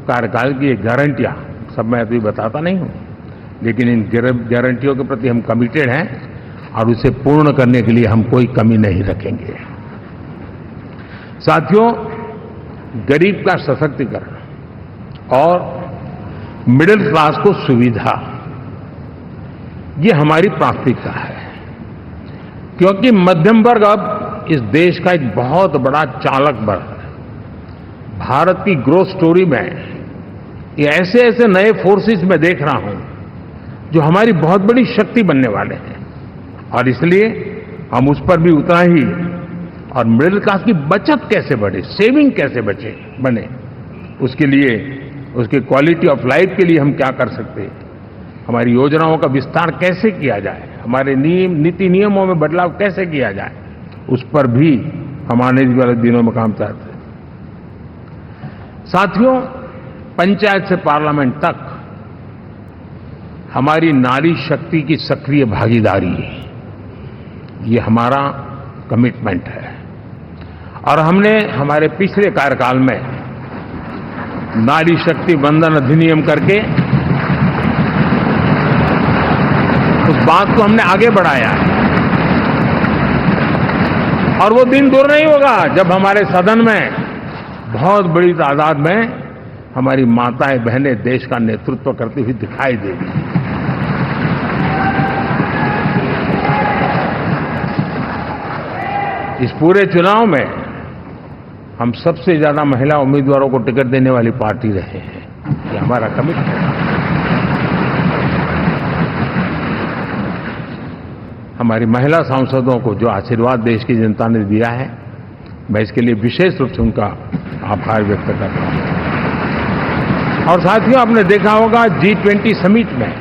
कार्यकाल की गारंटियां, सब मैं अभी बताता नहीं हूं, लेकिन इन गारंटियों के प्रति हम कमिटेड हैं और उसे पूर्ण करने के लिए हम कोई कमी नहीं रखेंगे। साथियों, गरीब का सशक्तिकरण और मिडिल क्लास को सुविधा, ये हमारी प्राथमिकता है, क्योंकि मध्यम वर्ग अब इस देश का एक बहुत बड़ा चालक बल है। भारत की ग्रोथ स्टोरी में ये ऐसे ऐसे नए फोर्सेस मैं देख रहा हूं जो हमारी बहुत बड़ी शक्ति बनने वाले हैं, और इसलिए हम उस पर भी उतना ही, और मिडिल क्लास की बचत कैसे बढ़े, सेविंग कैसे बने, उसके लिए, उसके क्वालिटी ऑफ लाइफ के लिए हम क्या कर सकते हैं, हमारी योजनाओं का विस्तार कैसे किया जाए, हमारे नीति नियमों में बदलाव कैसे किया जाए, उस पर भी हम आने वाले दिनों में काम चाहते हैं। साथियों, पंचायत से पार्लियामेंट तक हमारी नारी शक्ति की सक्रिय भागीदारी, ये हमारा कमिटमेंट है। और हमने हमारे पिछले कार्यकाल में नारी शक्ति वंदन अधिनियम करके उस बात को हमने आगे बढ़ाया है। और वो दिन दूर नहीं होगा जब हमारे सदन में बहुत बड़ी तादाद में हमारी माताएं बहनें देश का नेतृत्व करती हुई दिखाई देगी। इस पूरे चुनाव में हम सबसे ज्यादा महिला उम्मीदवारों को टिकट देने वाली पार्टी रहे हैं। ये हमारा कमिटमेंट है। हमारी महिला सांसदों को जो आशीर्वाद देश की जनता ने दिया है, मैं इसके लिए विशेष रूप से उनका आभार व्यक्त करता हूं। और साथियों, आपने देखा होगा G20 समिट में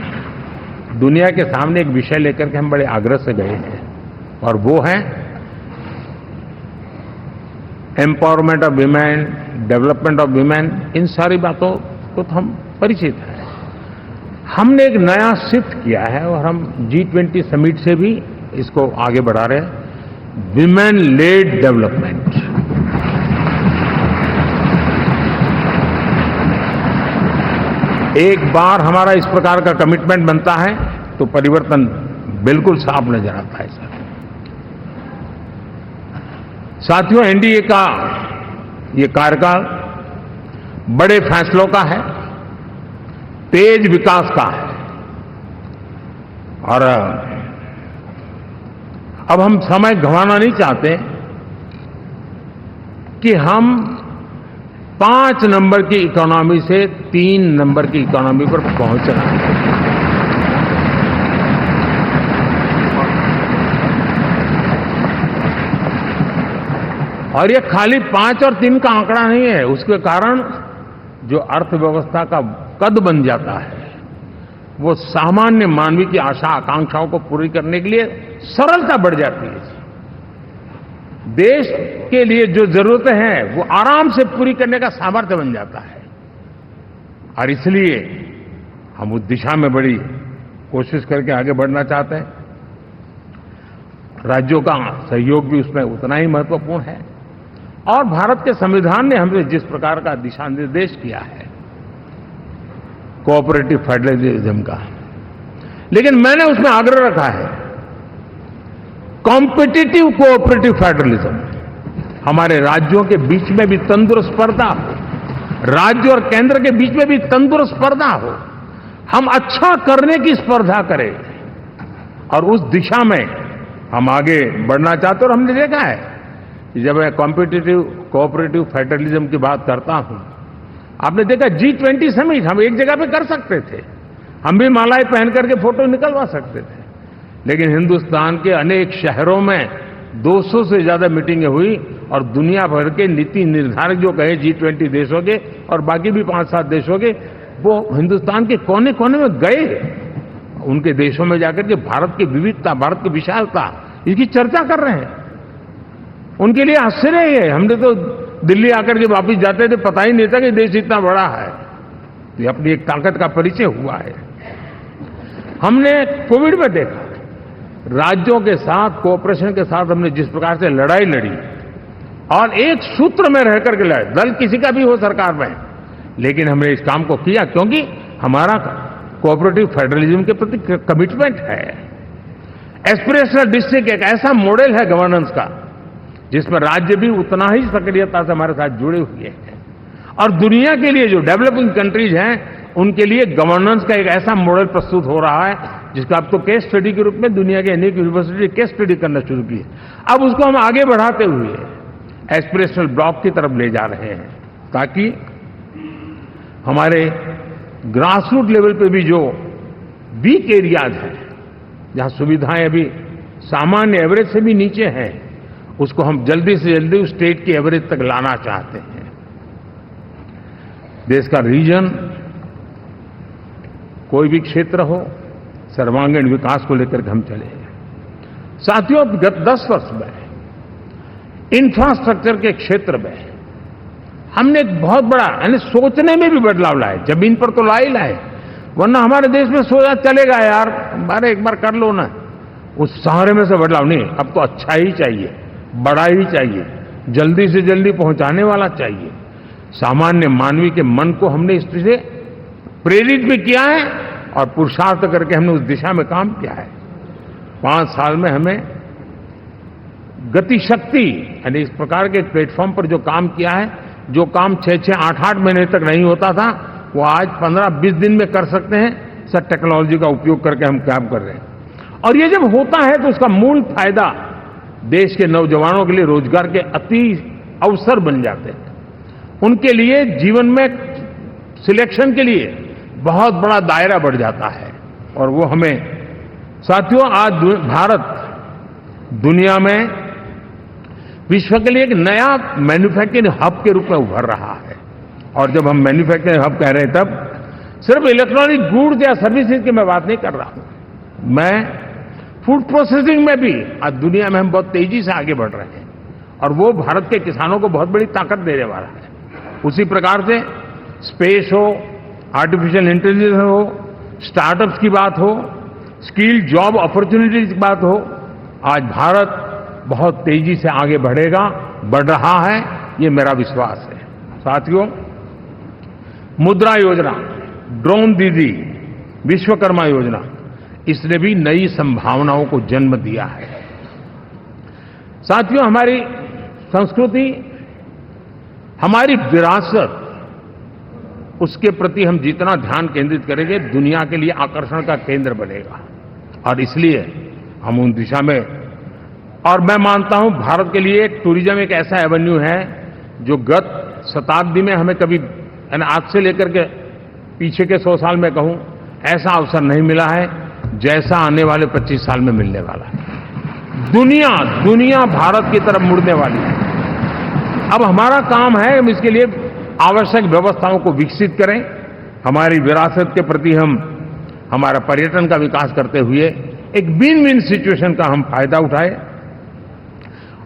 दुनिया के सामने एक विषय लेकर के हम बड़े आग्रह से गए हैं, और वो है empowerment of women, development of women. इन सारी बातों को तो हम परिचित हैं। हमने एक नया शिफ्ट किया है और हम G20 समिट से भी इसको आगे बढ़ा रहे हैं, वीमेन लेड डेवलपमेंट। एक बार हमारा इस प्रकार का कमिटमेंट बनता है तो परिवर्तन बिल्कुल साफ नजर आता है। साथियों, एनडीए का ये कार्यकाल बड़े फैसलों का है, तेज विकास का है। और अब हम समय गंवाना नहीं चाहते कि हम 5 नंबर की इकोनॉमी से 3 नंबर की इकोनॉमी पर पहुंचना है। और ये खाली 5 और 3 का आंकड़ा नहीं है। उसके कारण जो अर्थव्यवस्था का कद बन जाता है, वो सामान्य मानवीय की आशा आकांक्षाओं को पूरी करने के लिए सरलता बढ़ जाती है। देश के लिए जो जरूरतें हैं वो आराम से पूरी करने का सामर्थ्य बन जाता है। और इसलिए हम उस दिशा में बड़ी कोशिश करके आगे बढ़ना चाहते हैं। राज्यों का सहयोग भी उसमें उतना ही महत्वपूर्ण है। और भारत के संविधान ने हमें जिस प्रकार का दिशा निर्देश किया है कोऑपरेटिव फेडरलिज्म का, लेकिन मैंने उसमें आग्रह रखा है कॉम्पिटिटिव कोऑपरेटिव फेडरलिज्म। हमारे राज्यों के बीच में भी तंदुरुस्त स्पर्धा हो, राज्य और केंद्र के बीच में भी तंदुरुस्त स्पर्धा हो, हम अच्छा करने की स्पर्धा करें। और उस दिशा में हम आगे बढ़ना चाहते हैं। और हमने देखा है कि जब मैं कॉम्पिटिटिव कोऑपरेटिव फेडरलिज्म की बात करता हूं, आपने देखा G20 समिट हम एक जगह पे कर सकते थे, हम भी मालाएं पहन करके फोटो निकलवा सकते थे, लेकिन हिंदुस्तान के अनेक शहरों में 200 से ज्यादा मीटिंगें हुई और दुनिया भर के नीति निर्धारक जो कहे G20 देशों के और बाकी भी 5-7 देशों के, वो हिंदुस्तान के कोने कोने में गए। उनके देशों में जाकर के भारत की विविधता, भारत की विशालता, इसकी चर्चा कर रहे हैं। उनके लिए आश्चर्य है। हमने तो दिल्ली आकर के वापिस जाते थे, पता ही नहीं था कि देश इतना बड़ा है। ये अपनी एक ताकत का परिचय हुआ है। हमने कोविड में देखा, राज्यों के साथ कोऑपरेशन के साथ हमने जिस प्रकार से लड़ाई लड़ी और एक सूत्र में रह करके लड़े, दल किसी का भी हो सरकार में, लेकिन हमने इस काम को किया क्योंकि हमारा कोऑपरेटिव फेडरलिज्म के प्रति कमिटमेंट है। एस्पिरेशनल डिस्ट्रिक्ट एक ऐसा मॉडल है गवर्नेंस का जिसमें राज्य भी उतना ही सक्रियता से हमारे साथ जुड़े हुए हैं। और दुनिया के लिए जो डेवलपिंग कंट्रीज हैं, उनके लिए गवर्नेंस का एक ऐसा मॉडल प्रस्तुत हो रहा है जिसका अब तो केस स्टडी के रूप में दुनिया के अनेक यूनिवर्सिटी केस स्टडी करना शुरू की है। अब उसको हम आगे बढ़ाते हुए एस्पिरेशनल ब्लॉक की तरफ ले जा रहे हैं, ताकि हमारे ग्रासरूट लेवल पे भी जो वीक एरियाज हैं, जहां सुविधाएं अभी सामान्य एवरेज से भी नीचे हैं, उसको हम जल्दी से जल्दी उस स्टेट की एवरेज तक लाना चाहते हैं। देश का रीजन, कोई भी क्षेत्र हो, सर्वांगीण विकास को लेकर के हम चले। साथियों, गत 10 वर्ष में इंफ्रास्ट्रक्चर के क्षेत्र में हमने एक बहुत बड़ा, यानी सोचने में भी बदलाव लाए। जमीन पर तो लाए, वरना हमारे देश में सोचा चलेगा यार, एक बार कर लो ना, उस सहारे में से बदलाव नहीं। अब तो अच्छा ही चाहिए, बड़ा ही चाहिए, जल्दी से जल्दी पहुंचाने वाला चाहिए। सामान्य मानवीय के मन को हमने इस तरह से प्रेरित भी किया है और पुरुषार्थ करके हमने उस दिशा में काम किया है। 5 साल में हमें गति शक्ति यानी इस प्रकार के प्लेटफॉर्म पर जो काम किया है, जो काम 6-6, 8-8 महीने तक नहीं होता था, वो आज 15-20 दिन में कर सकते हैं। सर टेक्नोलॉजी का उपयोग करके हम काम कर रहे हैं और ये जब होता है तो उसका मूल फायदा देश के नौजवानों के लिए रोजगार के अति अवसर बन जाते हैं। उनके लिए जीवन में सिलेक्शन के लिए बहुत बड़ा दायरा बढ़ जाता है और वो हमें साथियों आज भारत दुनिया में विश्व के लिए एक नया मैन्युफैक्चरिंग हब के रूप में उभर रहा है। और जब हम मैन्युफैक्चरिंग हब कह रहे हैं तब सिर्फ इलेक्ट्रॉनिक गुड्स या सर्विसेज की मैं बात नहीं कर रहा हूं। मैं फूड प्रोसेसिंग में भी आज दुनिया में हम बहुत तेजी से आगे बढ़ रहे हैं और वो भारत के किसानों को बहुत बड़ी ताकत देने वाला है। उसी प्रकार से स्पेस हो, आर्टिफिशियल इंटेलिजेंस हो, स्टार्टअप्स की बात हो, स्किल जॉब अपॉर्चुनिटीज की बात हो, आज भारत बहुत तेजी से आगे बढ़ेगा, बढ़ रहा है, ये मेरा विश्वास है। साथियों, मुद्रा योजना, ड्रोन दीदी, विश्वकर्मा योजना, इसने भी नई संभावनाओं को जन्म दिया है। साथियों, हमारी संस्कृति, हमारी विरासत, उसके प्रति हम जितना ध्यान केंद्रित करेंगे दुनिया के लिए आकर्षण का केंद्र बनेगा और इसलिए हम उन दिशा में, और मैं मानता हूं भारत के लिए टूरिज्म एक ऐसा एवेन्यू है जो गत शताब्दी में हमें कभी, आज से लेकर के पीछे के 100 साल में कहूं, ऐसा अवसर नहीं मिला है जैसा आने वाले 25 साल में मिलने वाला है। दुनिया भारत की तरफ मुड़ने वाली है। अब हमारा काम है हम इसके लिए आवश्यक व्यवस्थाओं को विकसित करें, हमारी विरासत के प्रति हम हमारा पर्यटन का विकास करते हुए एक विन विन सिचुएशन का हम फायदा उठाएं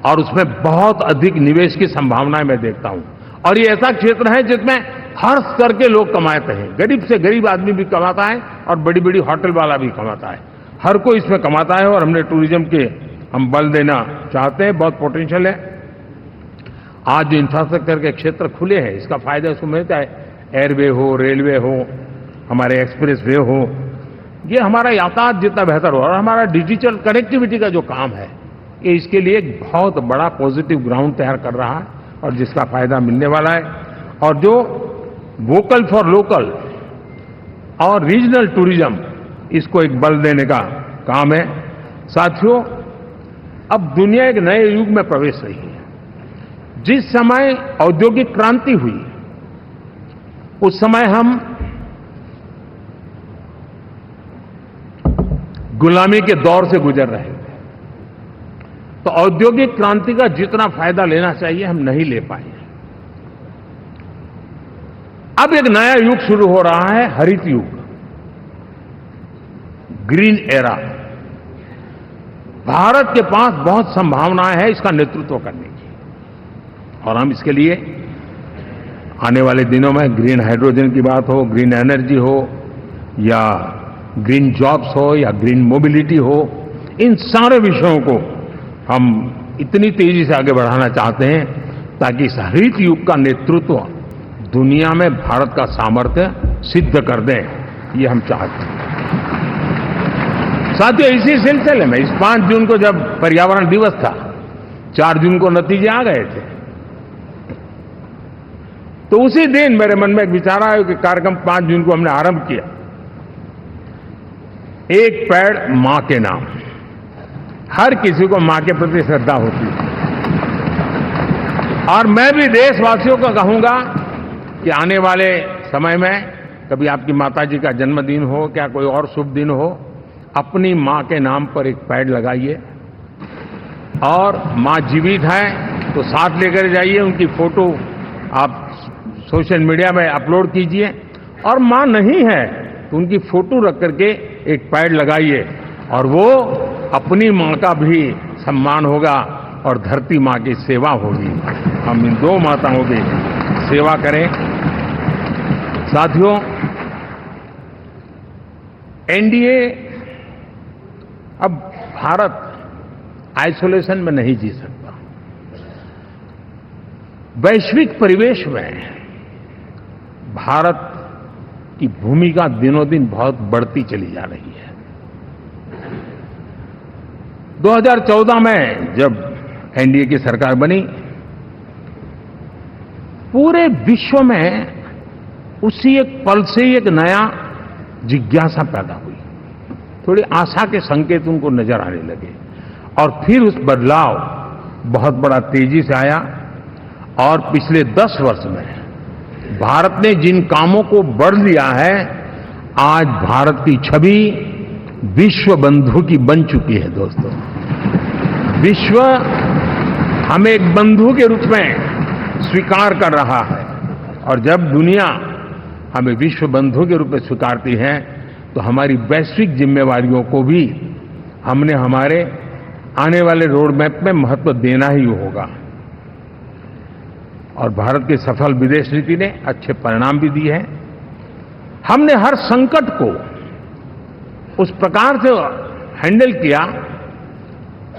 और उसमें बहुत अधिक निवेश की संभावनाएं मैं देखता हूं। और ये ऐसा क्षेत्र है जिसमें हर स्तर के लोग कमाते हैं, गरीब से गरीब आदमी भी कमाता है और बड़ी बड़ी होटल वाला भी कमाता है, हर कोई इसमें कमाता है और हमने टूरिज्म के हम बल देना चाहते हैं, बहुत पोटेंशियल है। आज जो इंफ्रास्ट्रक्चर के क्षेत्र खुले हैं इसका फायदा उसको मिलता है, एयरवे हो, रेलवे हो, हमारे एक्सप्रेस वे हो, ये हमारा यातायात जितना बेहतर हो और हमारा डिजिटल कनेक्टिविटी का जो काम है ये इसके लिए एक बहुत बड़ा पॉजिटिव ग्राउंड तैयार कर रहा है और जिसका फायदा मिलने वाला है। और जो वोकल फॉर लोकल और रीजनल टूरिज्म, इसको एक बल देने का काम है। साथियों, अब दुनिया एक नए युग में प्रवेश रही है। जिस समय औद्योगिक क्रांति हुई उस समय हम गुलामी के दौर से गुजर रहे थे, तो औद्योगिक क्रांति का जितना फायदा लेना चाहिए हम नहीं ले पाए। अब एक नया युग शुरू हो रहा है, हरित युग, ग्रीन एरा। भारत के पास बहुत संभावनाएं हैं इसका नेतृत्व करने की और हम इसके लिए आने वाले दिनों में ग्रीन हाइड्रोजन की बात हो, ग्रीन एनर्जी हो या ग्रीन जॉब्स हो या ग्रीन मोबिलिटी हो, इन सारे विषयों को हम इतनी तेजी से आगे बढ़ाना चाहते हैं ताकि इस हरित युग का नेतृत्व दुनिया में भारत का सामर्थ्य सिद्ध कर दें, ये हम चाहते हैं। साथियों, इसी सिलसिले में इस 5 जून को जब पर्यावरण दिवस था, 4 जून को नतीजे आ गए थे, तो उसी दिन मेरे मन में एक विचार आया कि कार्यक्रम 5 जून को हमने आरंभ किया, एक पेड़ मां के नाम। हर किसी को मां के प्रति श्रद्धा होती है और मैं भी देशवासियों को कहूंगा कि आने वाले समय में कभी आपकी माताजी का जन्मदिन हो, क्या कोई और शुभ दिन हो, अपनी मां के नाम पर एक पेड़ लगाइए और मां जीवित है तो साथ लेकर जाइए, उनकी फोटो आप सोशल मीडिया में अपलोड कीजिए और मां नहीं है तो उनकी फोटो रख करके एक पेड़ लगाइए और वो अपनी मां का भी सम्मान होगा और धरती मां की सेवा होगी। हम इन 2 माताओं की सेवा करें। साथियों, एनडीए, अब भारत आइसोलेशन में नहीं जी सकता। वैश्विक परिवेश में भारत की भूमिका दिनों दिन बहुत बढ़ती चली जा रही है। 2014 में जब एनडीए की सरकार बनी, पूरे विश्व में उसी एक पल से ही एक नया जिज्ञासा पैदा हुई, थोड़ी आशा के संकेत उनको नजर आने लगे और फिर उस बदलाव बहुत बड़ा तेजी से आया। और पिछले 10 वर्ष में भारत ने जिन कामों को बढ़ लिया है, आज भारत की छवि विश्व बंधु की बन चुकी है। दोस्तों, विश्व हमें एक बंधु के रूप में स्वीकार कर रहा है और जब दुनिया हमें विश्व बंधु के रूप में स्वीकारती है तो हमारी वैश्विक जिम्मेवारियों को भी हमने हमारे आने वाले रोड मैप में महत्व देना ही होगा। और भारत की सफल विदेश नीति ने अच्छे परिणाम भी दिए हैं। हमने हर संकट को उस प्रकार से हैंडल किया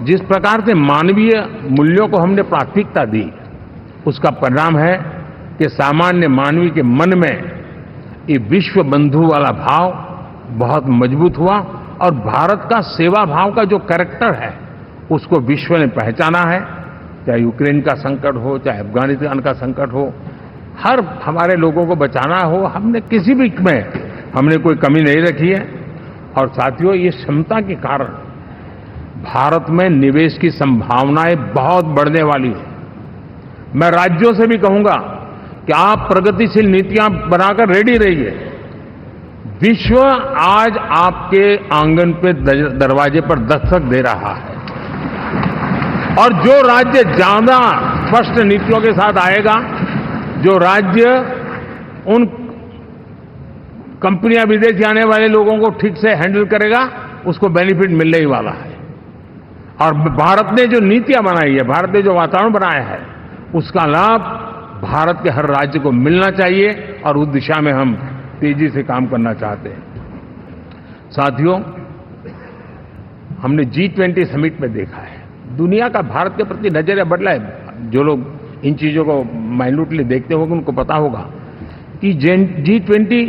जिस प्रकार से मानवीय मूल्यों को हमने प्राथमिकता दी। उसका परिणाम है कि सामान्य मानवीय के मन में ये विश्व बंधु वाला भाव बहुत मजबूत हुआ और भारत का सेवा भाव का जो कैरेक्टर है उसको विश्व ने पहचाना है। चाहे यूक्रेन का संकट हो, चाहे अफगानिस्तान का संकट हो, हर हमारे लोगों को बचाना हो, हमने किसी भी में हमने कोई कमी नहीं रखी है। और साथियों, ये क्षमता के कारण भारत में निवेश की संभावनाएं बहुत बढ़ने वाली है। मैं राज्यों से भी कहूंगा कि आप प्रगतिशील नीतियां बनाकर रेडी रहिए। विश्व आज आपके आंगन पे दरवाजे पर दस्तक दे रहा है और जो राज्य ज्यादा स्पष्ट नीतियों के साथ आएगा, जो राज्य उन कंपनियां विदेश आने वाले लोगों को ठीक से हैंडल करेगा, उसको बेनिफिट मिलने ही वाला है। और भारत ने जो नीतियां बनाई है, भारत ने जो वातावरण बनाया है, उसका लाभ भारत के हर राज्य को मिलना चाहिए और उस दिशा में हम तेजी से काम करना चाहते हैं। साथियों, हमने G20 समिट में देखा है, दुनिया का भारत के प्रति नजरिया बदला है। जो लोग इन चीजों को माइन्यूटली देखते होंगे उनको पता होगा कि G20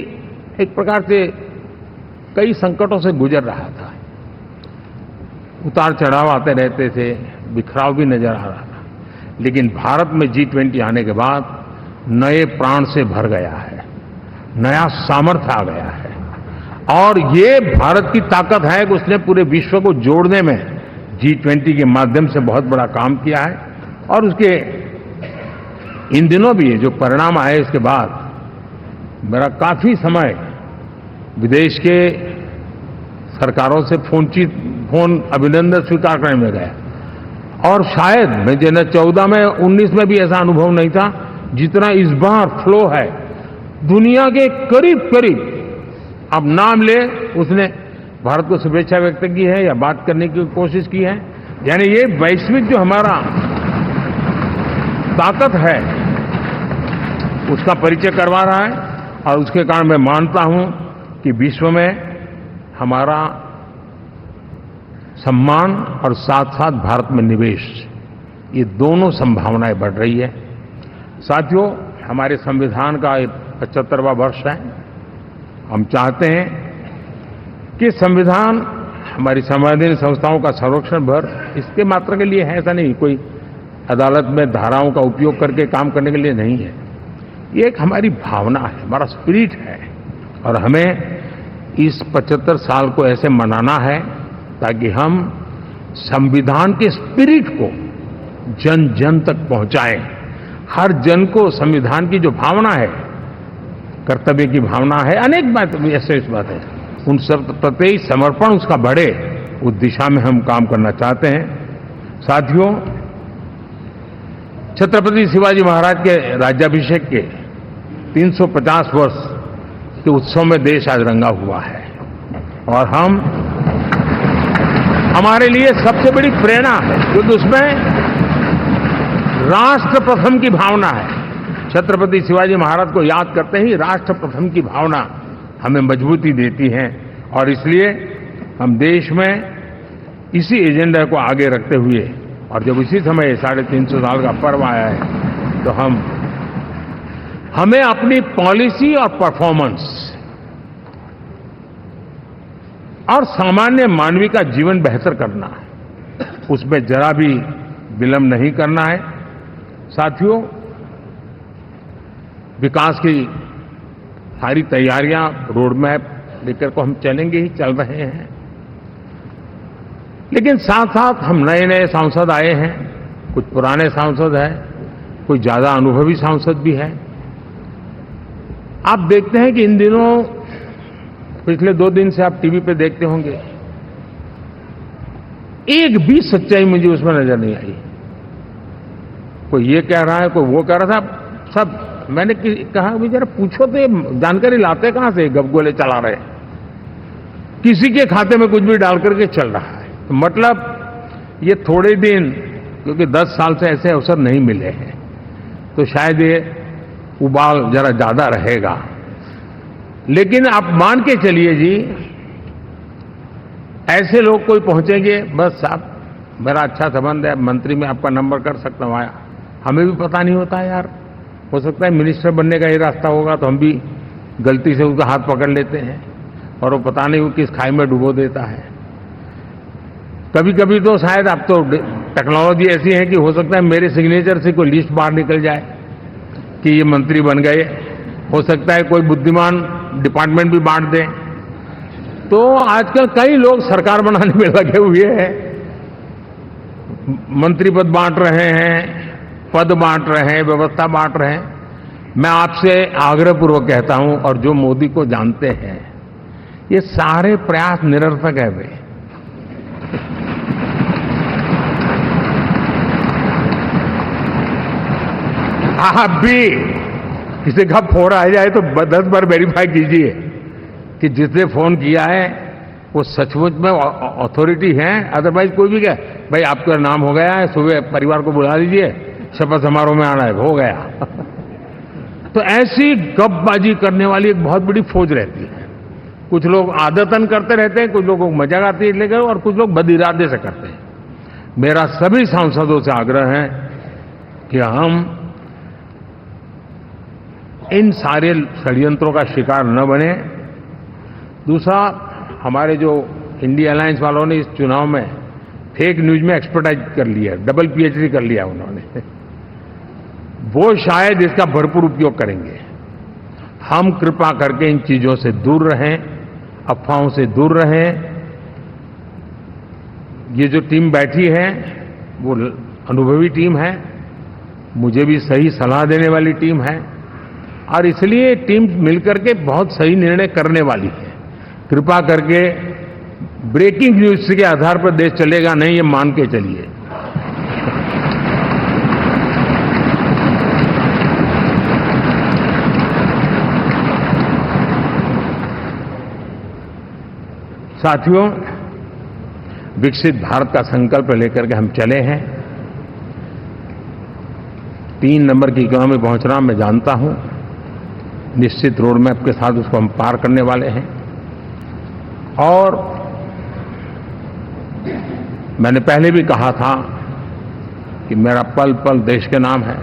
एक प्रकार से कई संकटों से गुजर रहा था। उतार चढ़ाव आते रहते थे, बिखराव भी नजर आ रहा था, लेकिन भारत में G20 आने के बाद नए प्राण से भर गया है, नया सामर्थ्य आ गया है। और ये भारत की ताकत है कि उसने पूरे विश्व को जोड़ने में G20 के माध्यम से बहुत बड़ा काम किया है। और उसके इन दिनों भी जो परिणाम आए, इसके बाद मेरा काफी समय विदेश के सरकारों से फोन अभिनंदन स्वीकार करने में गया और शायद मैं 2014 में 19 में भी ऐसा अनुभव नहीं था जितना इस बार फ्लो है। दुनिया के करीब करीब, अब नाम ले, उसने भारत को शुभेच्छा व्यक्त की है या बात करने की कोशिश की है। यानी ये वैश्विक जो हमारा ताकत है उसका परिचय करवा रहा है और उसके कारण मैं मानता हूं कि विश्व में हमारा सम्मान और साथ साथ भारत में निवेश, ये दोनों संभावनाएं बढ़ रही है। साथियों, हमारे संविधान का 75वां वर्ष है। हम चाहते हैं कि संविधान हमारी संवैधानिक संस्थाओं का संरक्षण भर इसके मात्र के लिए है, ऐसा नहीं, कोई अदालत में धाराओं का उपयोग करके काम करने के लिए नहीं है। ये एक हमारी भावना है, हमारा स्पिरिट है और हमें इस 75 साल को ऐसे मनाना है ताकि हम संविधान के स्पिरिट को जन जन तक पहुंचाएं। हर जन को संविधान की जो भावना है, कर्तव्य की भावना है, अनेक बात ऐसे इस बात है, उन सब प्रति समर्पण उसका बढ़े, उस दिशा में हम काम करना चाहते हैं। साथियों, छत्रपति शिवाजी महाराज के राज्याभिषेक के 350 वर्ष के उत्सव में देश आज रंगा हुआ है और हमारे लिए सबसे बड़ी प्रेरणा है क्योंकि उसमें राष्ट्र प्रथम की भावना है। छत्रपति शिवाजी महाराज को याद करते ही राष्ट्र प्रथम की भावना हमें मजबूती देती है और इसलिए हम देश में इसी एजेंडा को आगे रखते हुए और जब इसी समय 350 साल का पर्व आया है तो हमें अपनी पॉलिसी और परफॉर्मेंस और सामान्य मानवी का जीवन बेहतर करना है, उसमें जरा भी विलंब नहीं करना है। साथियों, विकास की सारी तैयारियां, रोड मैप लेकर को हम चलेंगे ही, चल रहे हैं। लेकिन साथ साथ हम नए नए सांसद आए हैं, कुछ पुराने सांसद हैं, कुछ ज्यादा अनुभवी सांसद भी हैं। आप देखते हैं कि इन दिनों, पिछले 2 दिन से आप टीवी पे देखते होंगे, एक भी सच्चाई मुझे उसमें नजर नहीं आई। कोई ये कह रहा है, कोई वो कह रहा था, सब मैंने कहा भी जरा पूछो तो ये जानकारी लाते कहां से, गपगोले चला रहे, किसी के खाते में कुछ भी डाल करके चल रहा है। तो मतलब ये थोड़े दिन, क्योंकि 10 साल से ऐसे अवसर नहीं मिले हैं, तो शायद ये उबाल जरा ज्यादा रहेगा। लेकिन आप मान के चलिए जी, ऐसे लोग कोई पहुंचेंगे, बस साहब मेरा अच्छा संबंध है, मंत्री में आपका नंबर कर सकता हूं, आया, हमें भी पता नहीं होता यार, हो सकता है मिनिस्टर बनने का ये रास्ता होगा तो हम भी गलती से उसका हाथ पकड़ लेते हैं और वो पता नहीं वो किस खाई में डुबो देता है। कभी कभी तो शायद अब तो टेक्नोलॉजी ऐसी है कि हो सकता है मेरे सिग्नेचर से कोई लिस्ट बाहर निकल जाए कि ये मंत्री बन गए, हो सकता है कोई बुद्धिमान डिपार्टमेंट भी बांट दे। तो आजकल कई लोग सरकार बनाने में लगे हुए हैं, मंत्री पद बांट रहे हैं, पद बांट रहे हैं, व्यवस्था बांट रहे हैं। मैं आपसे आग्रहपूर्वक कहता हूं, और जो मोदी को जानते हैं, ये सारे प्रयास निरर्थक है वे। आप भी किसी का फोन आ जाए तो 10 बार वेरीफाई कीजिए कि जिसने फोन किया है वो सचमुच में अथॉरिटी है। अदरवाइज कोई भी कहे भाई आपका नाम हो गया है, सुबह परिवार को बुला लीजिए, शपथ समारोह में आना है, हो गया। तो ऐसी गपबाजी करने वाली एक बहुत बड़ी फौज रहती है। कुछ लोग आदतन करते रहते हैं, कुछ लोगों को मजाक आती है लेकर, और कुछ लोग बदिरादे से करते हैं। मेरा सभी सांसदों से आग्रह है कि हम इन सारे षड्यंत्रों का शिकार न बने। दूसरा, हमारे जो इंडिया अलायंस वालों ने इस चुनाव में फेक न्यूज में एक्सपर्टाइज कर लिया, डबल पीएचडी कर लिया उन्होंने, वो शायद इसका भरपूर उपयोग करेंगे। हम कृपा करके इन चीजों से दूर रहें, अफवाहों से दूर रहें। ये जो टीम बैठी है वो अनुभवी टीम है, मुझे भी सही सलाह देने वाली टीम है, और इसलिए टीम मिलकर के बहुत सही निर्णय करने वाली है। कृपा करके ब्रेकिंग न्यूज के आधार पर देश चलेगा नहीं, ये मान के चलिए। साथियों, विकसित भारत का संकल्प लेकर के हम चले हैं। 3 नंबर की इकोनॉमी पहुंचना मैं जानता हूं, निश्चित रोड मैप के साथ उसको हम पार करने वाले हैं। और मैंने पहले भी कहा था कि मेरा पल पल देश के नाम है।